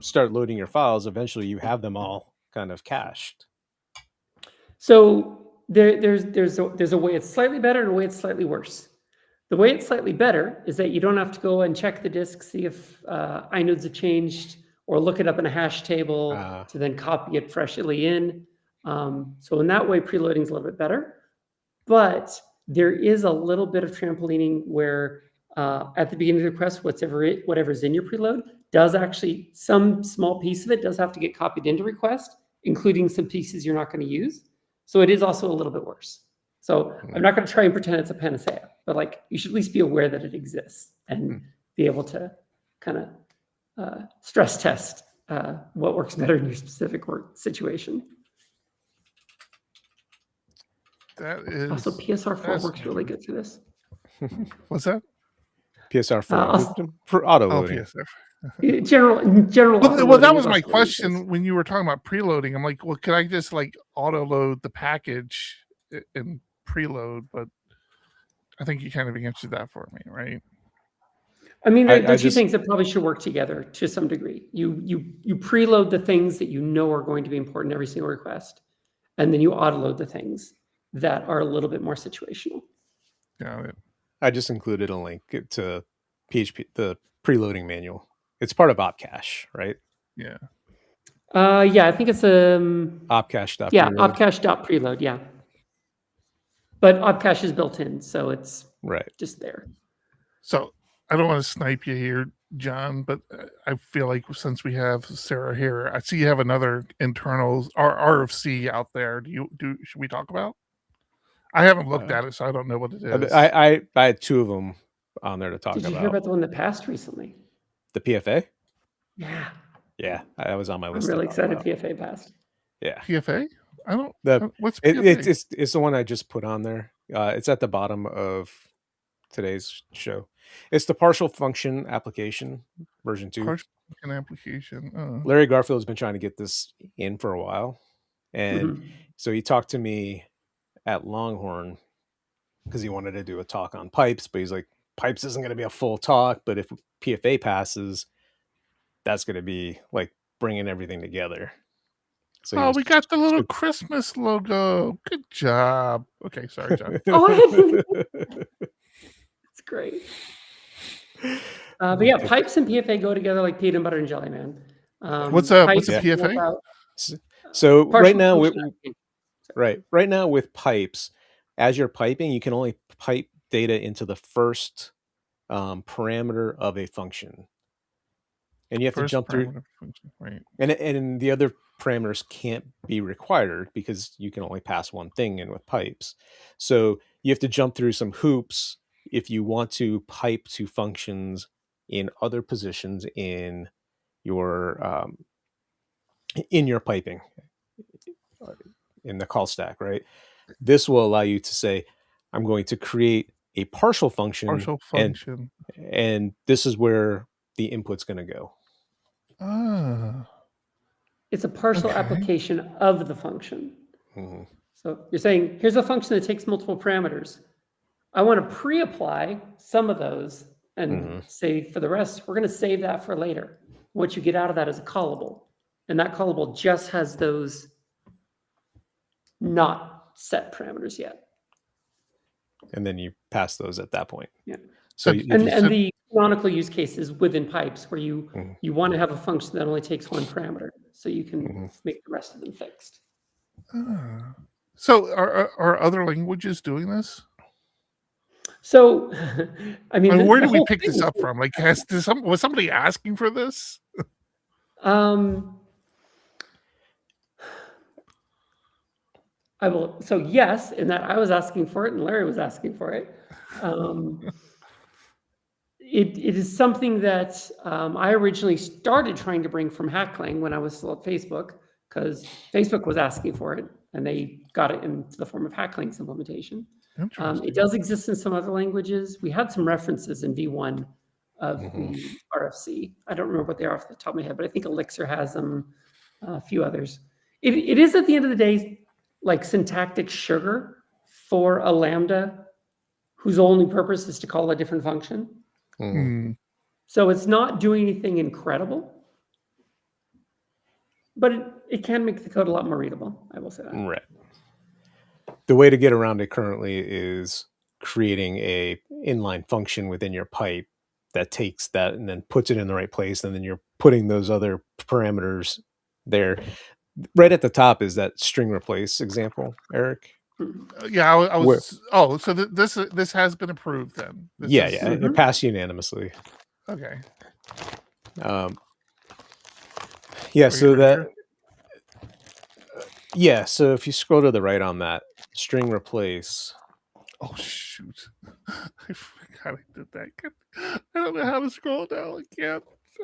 start loading your files, eventually you have them all kind of cached. So there's a way it's slightly better and a way it's slightly worse. The way it's slightly better is that you don't have to go and check the disk, see if inodes have changed, or look it up in a hash table to then copy it freshly in. So in that way, preloading is a little bit better. But there is a little bit of trampolining where at the beginning of the request, whatever's in your preload does actually, some small piece of it does have to get copied into request, including some pieces you're not going to use. So it is also a little bit worse. So I'm not going to try and pretend it's a panacea, but like you should at least be aware that it exists and be able to kind of stress test what works better in your specific work situation. That is also PSR4 works really good for this. What's that? PSR4 for auto loading. PSR. General. Well, that was my question when you were talking about preloading. I'm like, well, can I just like auto load the package and preload? But I think you kind of answered that for me, right? I mean, there are two things that probably should work together to some degree. You preload the things that you know are going to be important every single request, and then you auto load the things that are a little bit more situational. Got it. I just included a link to PHP, the preloading manual. It's part of Opcache, right? Yeah. Yeah, I think it's Opcache.preload. Yeah, Opcache.preload. Yeah, but Opcache is built in, so it's just there. So I don't want to snipe you here, John, but I feel like since we have Sarah here, I see you have another internal RFC out there. Should we talk about? I haven't looked at it, so I don't know what it is. I had two of them on there to talk about. Did you hear about the one that passed recently? The PFA? Yeah. Yeah, that was on my list. I'm really excited PFA passed. Yeah. PFA? I don't. What's PFA? It's the one I just put on there. It's at the bottom of today's show. It's the partial function application version 2. Partial function application. Oh. Larry Garfield's been trying to get this in for a while, and so he talked to me at Longhorn because he wanted to do a talk on pipes, but he's like, pipes isn't going to be a full talk, but if PFA passes, that's going to be like bringing everything together. So we got the little Christmas logo. Good job. Okay, sorry, John. It's great. But yeah, pipes and PFA go together like peanut butter and jelly, man. What's a PFA? So right now, right now with pipes, as you're piping, you can only pipe data into the first parameter of a function. And you have to jump through, right? And the other parameters can't be required because you can only pass one thing in with pipes. So you have to jump through some hoops if you want to pipe to functions in other positions in your piping in the call stack, right? This will allow you to say, I'm going to create a partial function, and this is where the input's going to go. It's a partial application of the function. So you're saying, here's a function that takes multiple parameters. I want to pre-apply some of those and say for the rest, we're going to save that for later. What you get out of that is a callable. And that callable just has those not set parameters yet. And then you pass those at that point. Yeah. So and the canonical use case is within pipes where you want to have a function that only takes one parameter, so you can make the rest of them fixed. So are other languages doing this? So, I mean, where do we pick this up from? Like, was somebody asking for this? I will. So yes, in that I was asking for it and Larry was asking for it. It is something that I originally started trying to bring from Hackling when I was still at Facebook, because Facebook was asking for it and they got it into the form of Hackling's implementation. It does exist in some other languages. We had some references in V1 of the RFC. I don't remember what they are off the top of my head, but I think Elixir has them, a few others. It is at the end of the day like syntactic sugar for a Lambda whose only purpose is to call a different function. So it's not doing anything incredible, but it can make the code a lot more readable. I will say that. Right. The way to get around it currently is creating a inline function within your pipe that takes that and then puts it in the right place, and then you're putting those other parameters there. Right at the top is that string replace example, Eric. Yeah, I was. So this has been approved then. It passed unanimously. Okay. So if you scroll to the right on that string replace. Oh shoot! I forgot I did that. I don't know how to scroll down.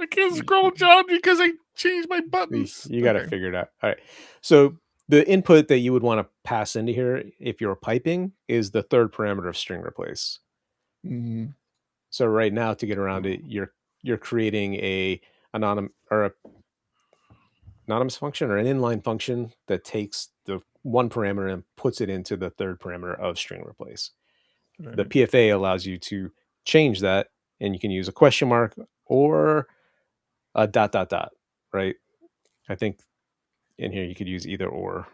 I can't scroll, John, because I changed my buttons. You got to figure it out. All right. So the input that you would want to pass into here, if you're piping, is the third parameter of string replace. So right now, to get around it, you're creating an anonymous function or an inline function that takes the one parameter and puts it into the third parameter of string replace. The PFA allows you to change that, and you can use a question mark or a ... right? I think in here you could use either or.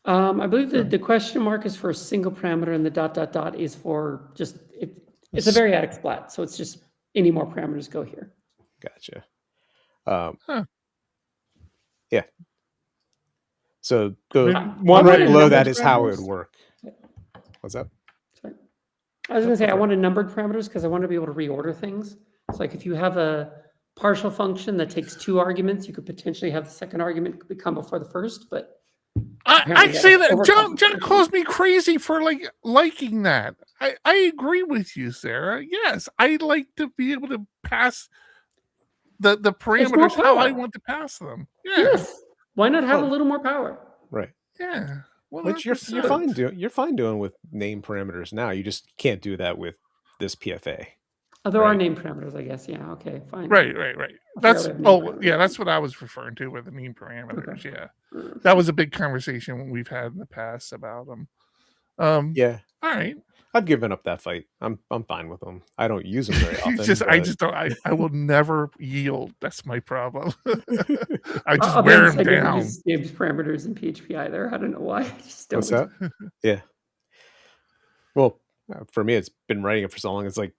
I believe the question mark is for a single parameter, and the ... is for just it's a variadic splat, so it's just any more parameters go here. Gotcha. Yeah. So the one right below that is how it would work. What's that? Sorry. I was going to say I wanted numbered parameters because I want to be able to reorder things. So like if you have a partial function that takes 2 arguments, you could potentially have the second argument come before the first, but I say that John calls me crazy for liking that. I agree with you, Sarah. Yes, I like to be able to pass the parameters how I want to pass them. Yeah. Yes. Why not have a little more power? Right. Yeah. Which you're fine doing. You're fine doing with name parameters now. You just can't do that with this PFA. Oh, there are name parameters, I guess. Yeah. Okay. Fine. Right. That's that's what I was referring to with the name parameters. Okay. Yeah, that was a big conversation we've had in the past about them. Yeah. All right. I've given up that fight. I'm fine with them. I don't use them very often. I just don't. I will never yield. That's my problem. I just wear them down. I don't use named parameters in PHP either. I don't know why. I just don't. What's that? Yeah. Well, for me, it's been writing it for so long. It's like,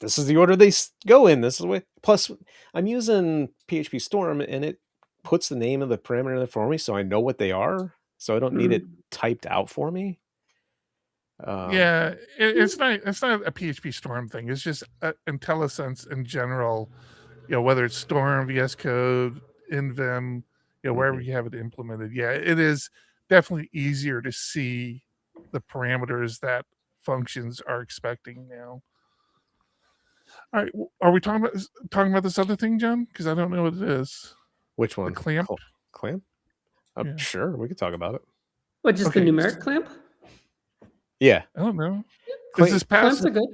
this is the order they go in. This is the way. Plus, I'm using PHP Storm, and it puts the name of the parameter there for me, so I know what they are. So I don't need it typed out for me. It's not a PHP Storm thing. It's just IntelliSense in general. Whether it's Storm, VS Code, InVim, wherever you have it implemented. Yeah, it is definitely easier to see the parameters that functions are expecting now. All right, are we talking about this other thing, John? Because I don't know what it is. Which one? The clamp. Clamp? Sure, we could talk about it. What, just the numeric clamp? Yeah. I don't know. Is this clamps are good?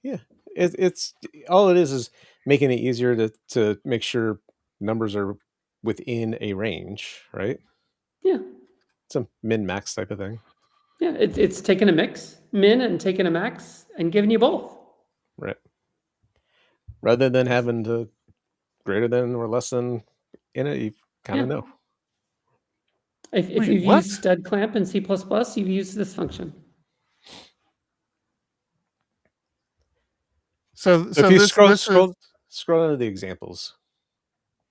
Yeah. It's all it is making it easier to make sure numbers are within a range, right? Yeah. It's a min-max type of thing. Yeah, it's taking a min and taking a max and giving you both. Right. Rather than having to greater than or less than in it, you kind of know. If you've used stud clamp in C++, you've used this function. So if you scroll down to the examples.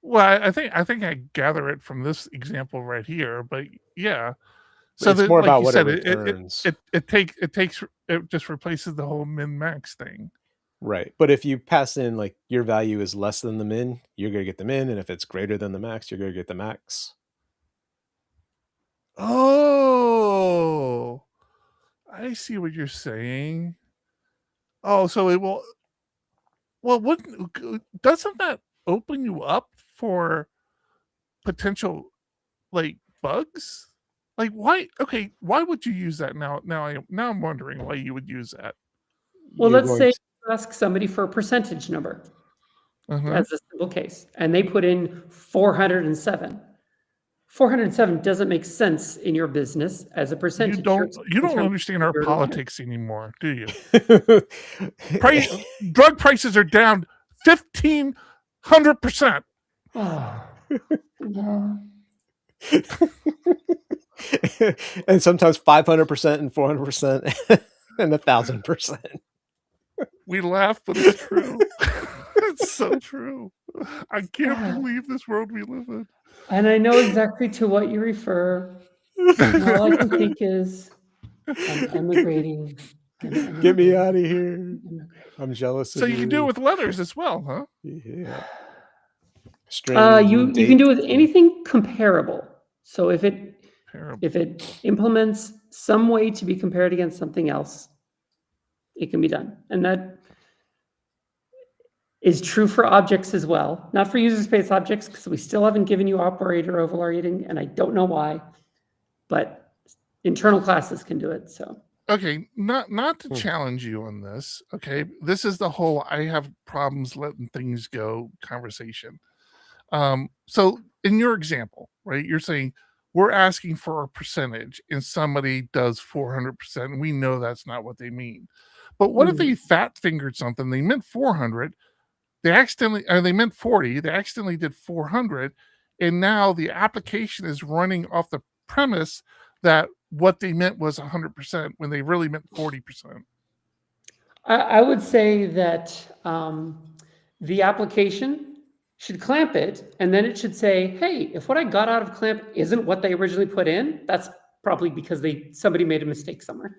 Well, I think I gather it from this example right here, but yeah. So it's more about what it returns. It just replaces the whole min-max thing. Right. But if you pass in your value is less than the min, you're going to get the min. And if it's greater than the max, you're going to get the max. Oh, I see what you're saying. Oh, so it will. Well, doesn't that open you up for potential bugs? Why? Okay, why would you use that now? Now I'm wondering why you would use that. Well, let's say you ask somebody for a percentage number as a simple case, and they put in 407. 407 doesn't make sense in your business as a percentage. You don't understand our politics anymore, do you? Drug prices are down 1,500%. Oh, no. And sometimes 500% and 400% and 1,000%. We laugh, but it's true. It's so true. I can't believe this world we live in. And I know exactly to what you refer. All I can think is, I'm emigrating. Get me out of here. I'm jealous. So you can do it with letters as well, huh? Yeah. You can do it with anything comparable. So if it implements some way to be compared against something else, it can be done. And that is true for objects as well. Not for user space objects, because we still haven't given you operator overloading, and I don't know why. But internal classes can do it. So okay, not to challenge you on this. Okay, this is the whole I have problems letting things go conversation. So in your example, right, you're saying we're asking for a percentage and somebody does 400%, and we know that's not what they mean. But what if they fat fingered something? They meant 400. They meant 40. They accidentally did 400, and now the application is running off the premise that what they meant was 100% when they really meant 40%. I would say that the application should clamp it, and then it should say, hey, if what I got out of clamp isn't what they originally put in, that's probably because somebody made a mistake somewhere.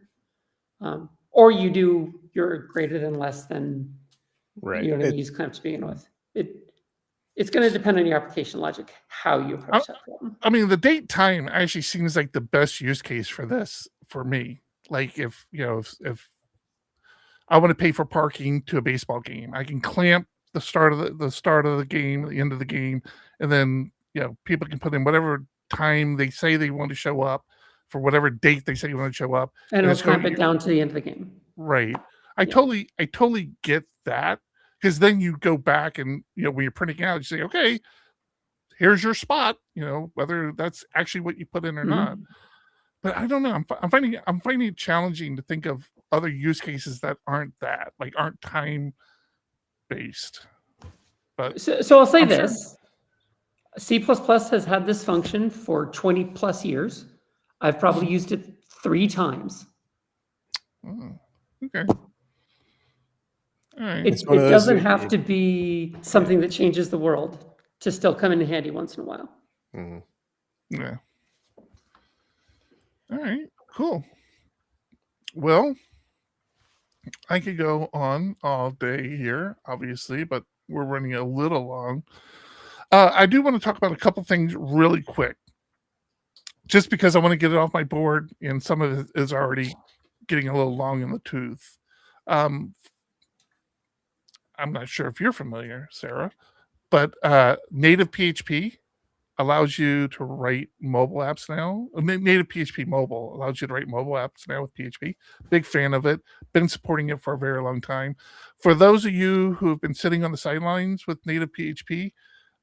Or you do your greater than less than, right. You know what I mean, use clamp to begin with. It's going to depend on your application logic, how you approach that problem. I mean, the date time actually seems like the best use case for this for me. Like if I want to pay for parking to a baseball game, I can clamp the start of the game, the end of the game, and then people can put in whatever time they say they want to show up for whatever date they say you want to show up, and it'll clamp it down to the end of the game. Right. I totally get that, because then you go back and when you're printing out, you say, okay, here's your spot, whether that's actually what you put in or not. But I don't know. I'm finding it challenging to think of other use cases that aren't time based. But so I'll say this: C++ has had this function for 20 plus years. I've probably used it 3 times. Oh, okay. All right. It doesn't have to be something that changes the world to still come in handy once in a while. Yeah. All right, cool. Well, I could go on all day here, obviously, but we're running a little long. I do want to talk about a couple things really quick, just because I want to get it off my board, and some of it is already getting a little long in the tooth. I'm not sure if you're familiar, Sarah, but native PHP allows you to write mobile apps now. Native PHP Mobile allows you to write mobile apps now with PHP. Big fan of it. Been supporting it for a very long time. For those of you who have been sitting on the sidelines with native PHP,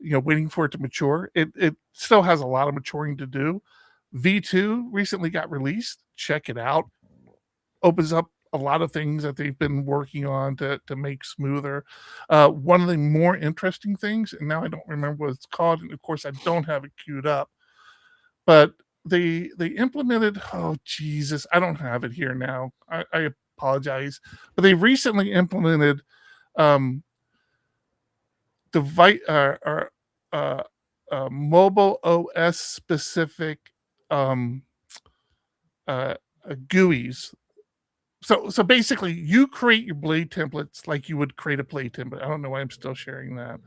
waiting for it to mature, it still has a lot of maturing to do. V2 recently got released. Check it out. Opens up a lot of things that they've been working on to make smoother. One of the more interesting things, and now I don't remember what it's called, and of course I don't have it queued up, but they implemented, oh Jesus, I don't have it here now. I apologize, but they recently implemented mobile OS specific GUIs. So basically, you create your blade templates like you would create a blade template. I don't know why I'm still sharing that.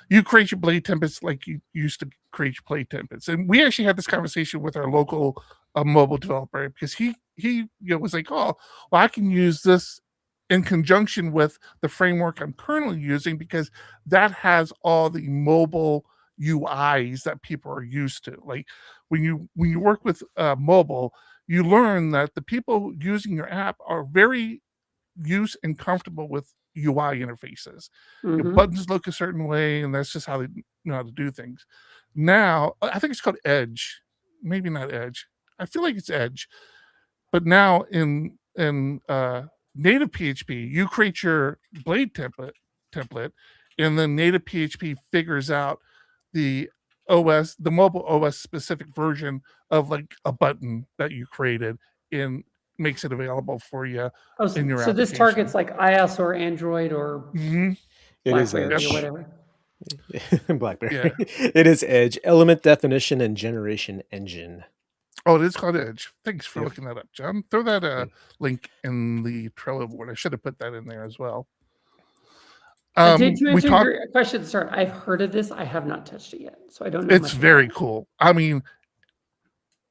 You create your blade templates like you used to create your blade templates. And we actually had this conversation with our local mobile developer, because he was like, oh, well, I can use this in conjunction with the framework I'm currently using, because that has all the mobile UIs that people are used to. Like when you work with mobile, you learn that the people using your app are very used and comfortable with UI interfaces. Your buttons look a certain way, and that's just how they know how to do things. Now, I think it's called Edge. Maybe not Edge. I feel like it's Edge. But now in native PHP, you create your blade template, and then native PHP figures out the mobile OS specific version of like a button that you created, and makes it available for you in your application. So this targets like iOS or Android or BlackBerry or whatever. BlackBerry. Yeah. It is Edge, Element Definition and Generation Engine. Oh, it is called Edge. Thanks for looking that up, John. Throw that link in the Trello board. I should have put that in there as well. Did you answer your question at the start? I've heard of this. I have not touched it yet, so I don't know. It's very cool. I mean,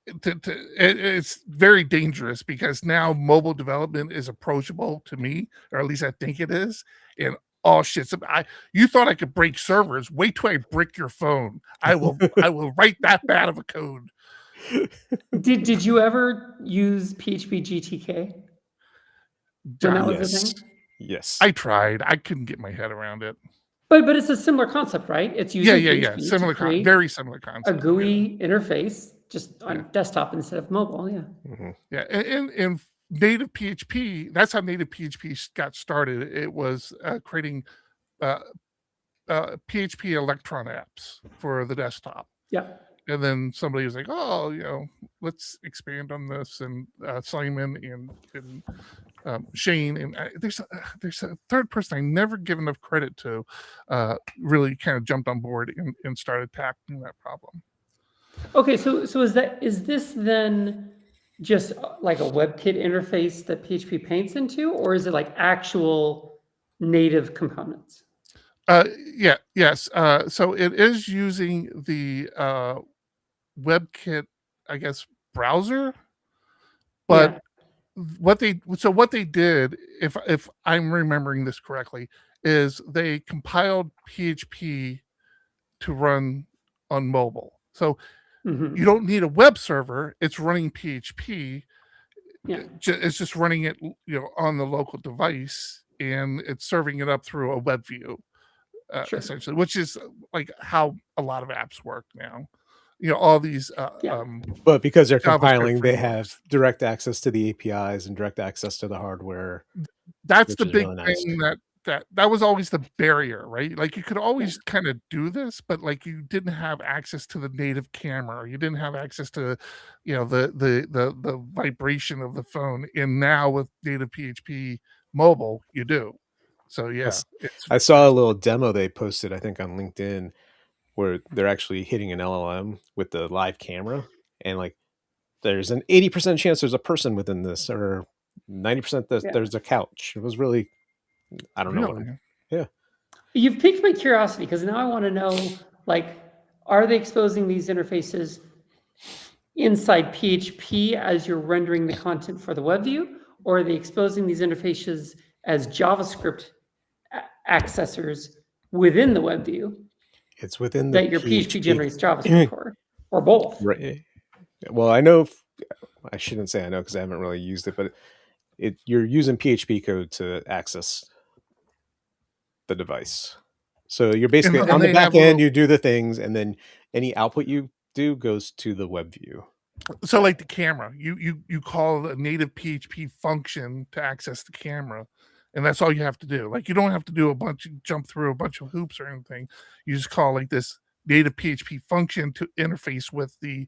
it's very dangerous, because now mobile development is approachable to me, or at least I think it is. And oh shit! You thought I could break servers? Wait till I brick your phone. I will write that bad of a code. Did you ever use PHP GTK? When that was a thing? Yes. I tried. I couldn't get my head around it. But it's a similar concept, right? It's using PHP similar very similar concept. A GUI interface, just on desktop instead of mobile. Yeah. Yeah, and native PHP. That's how native PHP got started. It was creating PHP Electron apps for the desktop. Yeah. and then somebody was like, "Oh, let's expand on this." And Simon and Shane and there's a third person I never give enough credit to, really kind of jumped on board and started tackling that problem. Okay, so is this then just like a WebKit interface that PHP paints into, or is it like actual native components? Yes. So it is using the WebKit, I guess, browser, but what they did, if I'm remembering this correctly, is they compiled PHP to run on mobile. So you don't need a web server; it's running PHP. Yeah, it's just running it, on the local device, and it's serving it up through a web view, essentially, which is like how a lot of apps work now. All these. But because they're JavaScript compiling, they frameworks. have direct access to the APIs and direct access to the hardware. That's the which is big really nice. thing that was always the barrier, right? Like you could always kind of do this, but like you didn't have access to the native camera, or you didn't have access to, the vibration of the phone. And now with native PHP mobile, you do. So I saw a little demo they posted, I think, on LinkedIn, where they're actually hitting an LLM with the live camera, and like there's an 80% chance there's a person within this, or 90% there's a couch. It was really, I don't know. Yeah. You've piqued my curiosity, because now I want to know, like, are they exposing these interfaces inside PHP as you're rendering the content for the web view, or are they exposing these interfaces as JavaScript accessors within the web view? It's within that your PHP generates JavaScript for, or both. Right. Well, I know. I shouldn't say I know because I haven't really used it, but you're using PHP code to access the device. So you're basically on the back end. You do the things, and then any output you do goes to the web view. So, like the camera, you call a native PHP function to access the camera. And that's all you have to do. Like, you don't have to do jump through a bunch of hoops or anything. You just call like this native PHP function to interface with the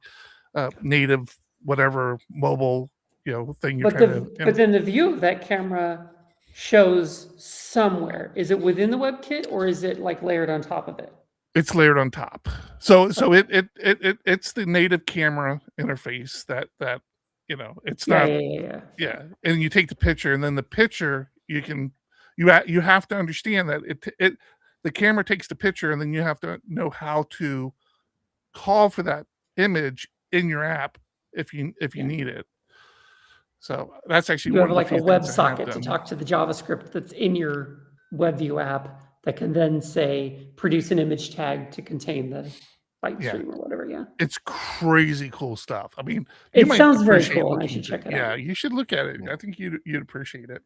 native whatever mobile thing you're trying to. But then the view of that camera shows somewhere. Is it within the WebKit, or is it like layered on top of it? It's layered on top. So it's the native camera interface that it's not. Yeah. And you take the picture, and then the picture. You have to understand that the camera takes the picture, and then you have to know how to call for that image in your app if you need it. So that's actually you have like a WebSocket to talk to the JavaScript that's in your WebView app that can then say produce an image tag to contain the byte stream or whatever. Yeah, it's crazy cool stuff. I mean, it sounds very cool. I should check it out. Yeah, you should look at it. I think you'd appreciate it.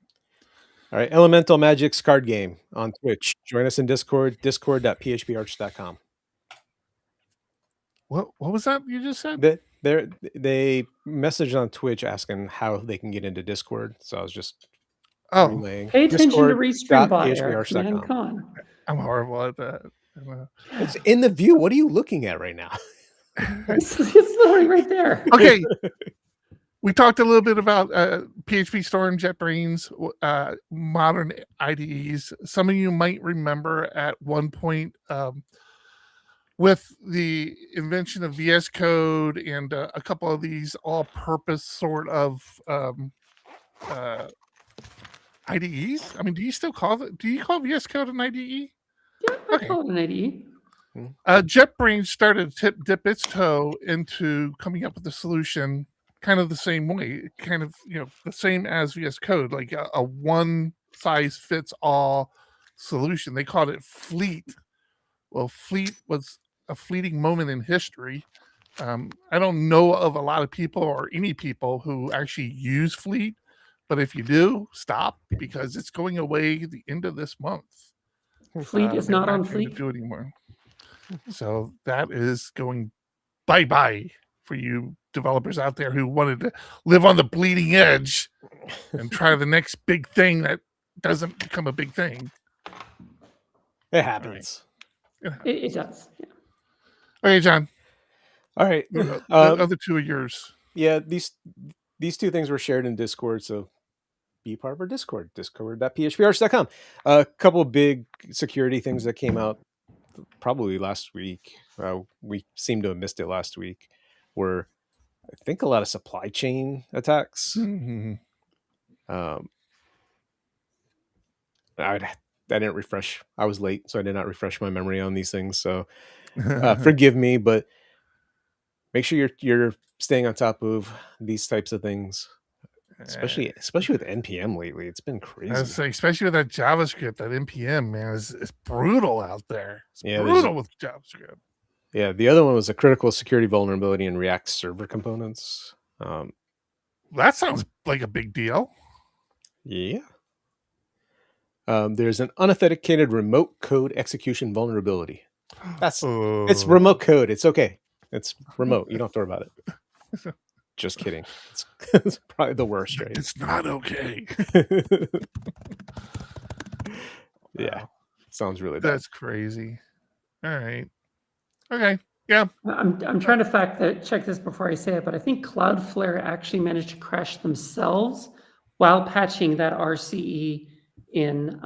All right, Elemental Magic's card game on Twitch. Join us in Discord, discord.phparch.com. What was that you just said? They messaged on Twitch asking how they can get into Discord. So I was just relaying. Pay attention to Restream Bot. I'm horrible at that. It's in the view. What are you looking at right now? It's literally right there. Okay. We talked a little bit about PHPScore and JetBrains, modern IDEs. Some of you might remember at one point with the invention of VS Code and a couple of these all-purpose sort of IDEs. I mean, do you call VS Code an IDE? Yeah, I call it an IDE. JetBrains started to dip its toe into coming up with a solution kind of the same way, the same as VS Code, like a one-size-fits-all solution. They called it Fleet. Well, Fleet was a fleeting moment in history. I don't know of a lot of people or any people who actually use Fleet, but if you do, stop, because it's going away the end of this month. Fleet is not on Fleet to do it anymore. So that is going bye-bye for you developers out there who wanted to live on the bleeding edge and try the next big thing that doesn't become a big thing. It happens. It does. Yeah. Okay, John. All right. The other two are yours. Yeah, these two things were shared in Discord, so be part of our Discord, discord.phparch.com. A couple of big security things that came out probably last week. We seem to have missed it last week. Were, I think, a lot of supply chain attacks. Mm-hmm. I didn't refresh. I was late, so I did not refresh my memory on these things. So forgive me, but make sure you're staying on top of these types of things, especially with NPM lately. It's been crazy. Especially with that JavaScript, that NPM, man, is brutal out there. It's brutal with JavaScript. Yeah, the other one was a critical security vulnerability in React server components. That sounds like a big deal. Yeah. There's an unauthenticated remote code execution vulnerability. It's remote code. It's okay. It's remote. You don't have to worry about it. Just kidding. It's probably the worst, right? It's not okay. Yeah. Sounds really bad. That's crazy. All right. Okay. Yeah. I'm trying to check this before I say it, but I think Cloudflare actually managed to crash themselves while patching that RCE in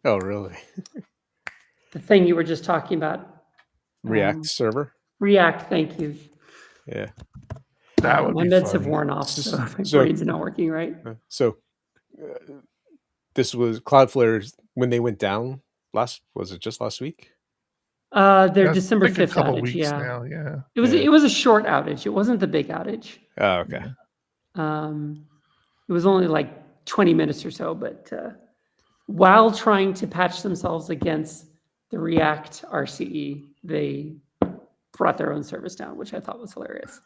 oh, really? The thing you were just talking about. React server? React, thank you. Yeah. That would my be meds fun. have worn off, so my brain's not working right. So this was Cloudflare when they went down was it just last week? Their December 5th outage, weeks yeah. Now, yeah. It was a short outage. It wasn't the big outage. Oh, okay. It was only like 20 minutes or so, but while trying to patch themselves against the React RCE, they brought their own service down, which I thought was hilarious.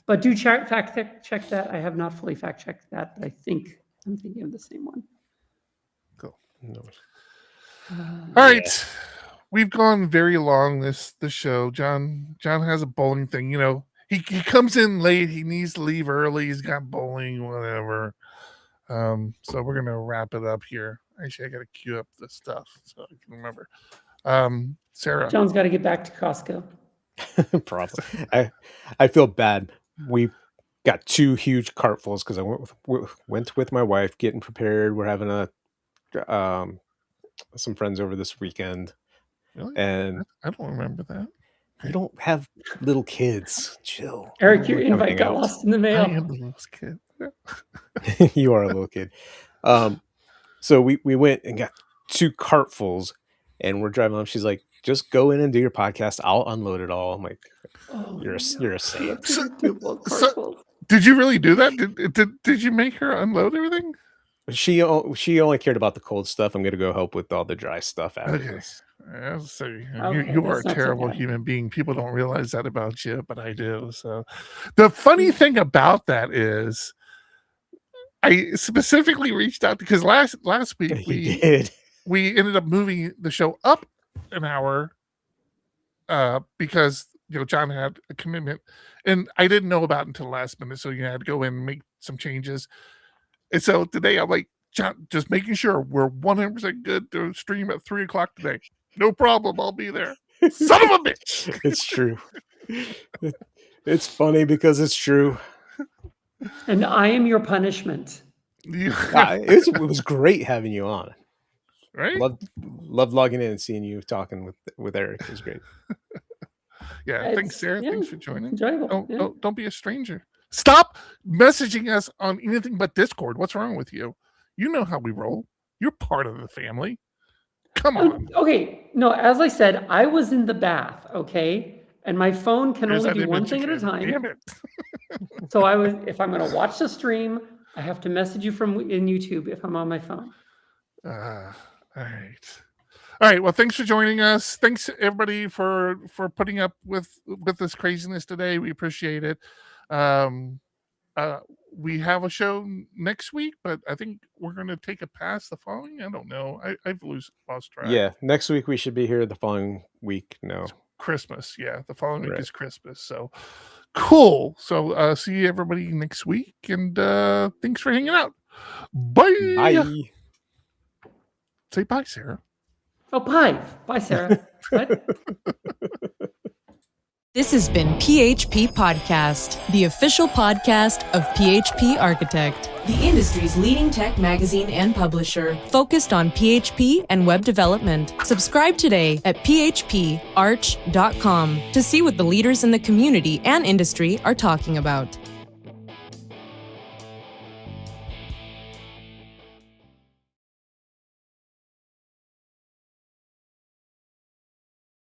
But do fact check that. I have not fully fact checked that, but I'm thinking of the same one. Cool. No. All right. Yeah. We've gone very long this show. John has a bowling thing. You know, he comes in late. He needs to leave early. He's got bowling, whatever. So we're gonna wrap it up here. Actually, I gotta queue up the stuff so I can remember. Sarah. John's got to get back to Costco. Probably. I feel bad. We got 2 huge cartfuls because I went with my wife getting prepared. We're having some friends over this weekend. Really? And I don't remember that. You don't have little kids. Chill. Eric, your invite got lost in the mail. I am the little kid. You are a little kid. So we went and got 2 cartfuls, and we're driving home. She's like, "Just go in and do your podcast. I'll unload it all." I'm like, "You're a saint." So, did you really do that? Did you make her unload everything? She only cared about the cold stuff. I'm going to go help with all the dry stuff after this. So you are a terrible human being. People don't realize that about you, but I do. So the funny thing about that is I specifically reached out because last week we ended up moving the show up an hour because John had a commitment and I didn't know about it until the last minute, so you had to go in and make some changes. And so today I'm like, John, just making sure we're 100% good to stream at 3:00 today. No problem, I'll be there. Son of a bitch! It's true. It's funny because it's true. And I am your punishment. It was great having you on. Right? Loved logging in and seeing you talking with Eric. It was great. Yeah, thanks, Sarah. Thanks for joining. Enjoyable. Don't be a stranger. Stop messaging us on anything but Discord. What's wrong with you? You know how we roll. You're part of the family. Come on. Okay. No, as I said, I was in the bath, okay? And my phone can only do one thing at a time. Damn it. So if I'm going to watch the stream, I have to message you in YouTube if I'm on my phone. All right. Well, thanks for joining us. Thanks everybody for putting up with this craziness today. We appreciate it. We have a show next week, but I think we're going to take a pass the following. I don't know. I've lost track. Yeah, next week we should be here. The following week, no. Christmas. Yeah, the following week is Christmas. So cool. So see everybody next week, and thanks for hanging out. Bye. Bye. Say bye, Sarah. Oh, bye. Bye, Sarah. What? This has been PHP Podcast, the official podcast of PHP Architect, the industry's leading tech magazine and publisher, focused on PHP and web development. Subscribe today at phparch.com to see what the leaders in the community and industry are talking about.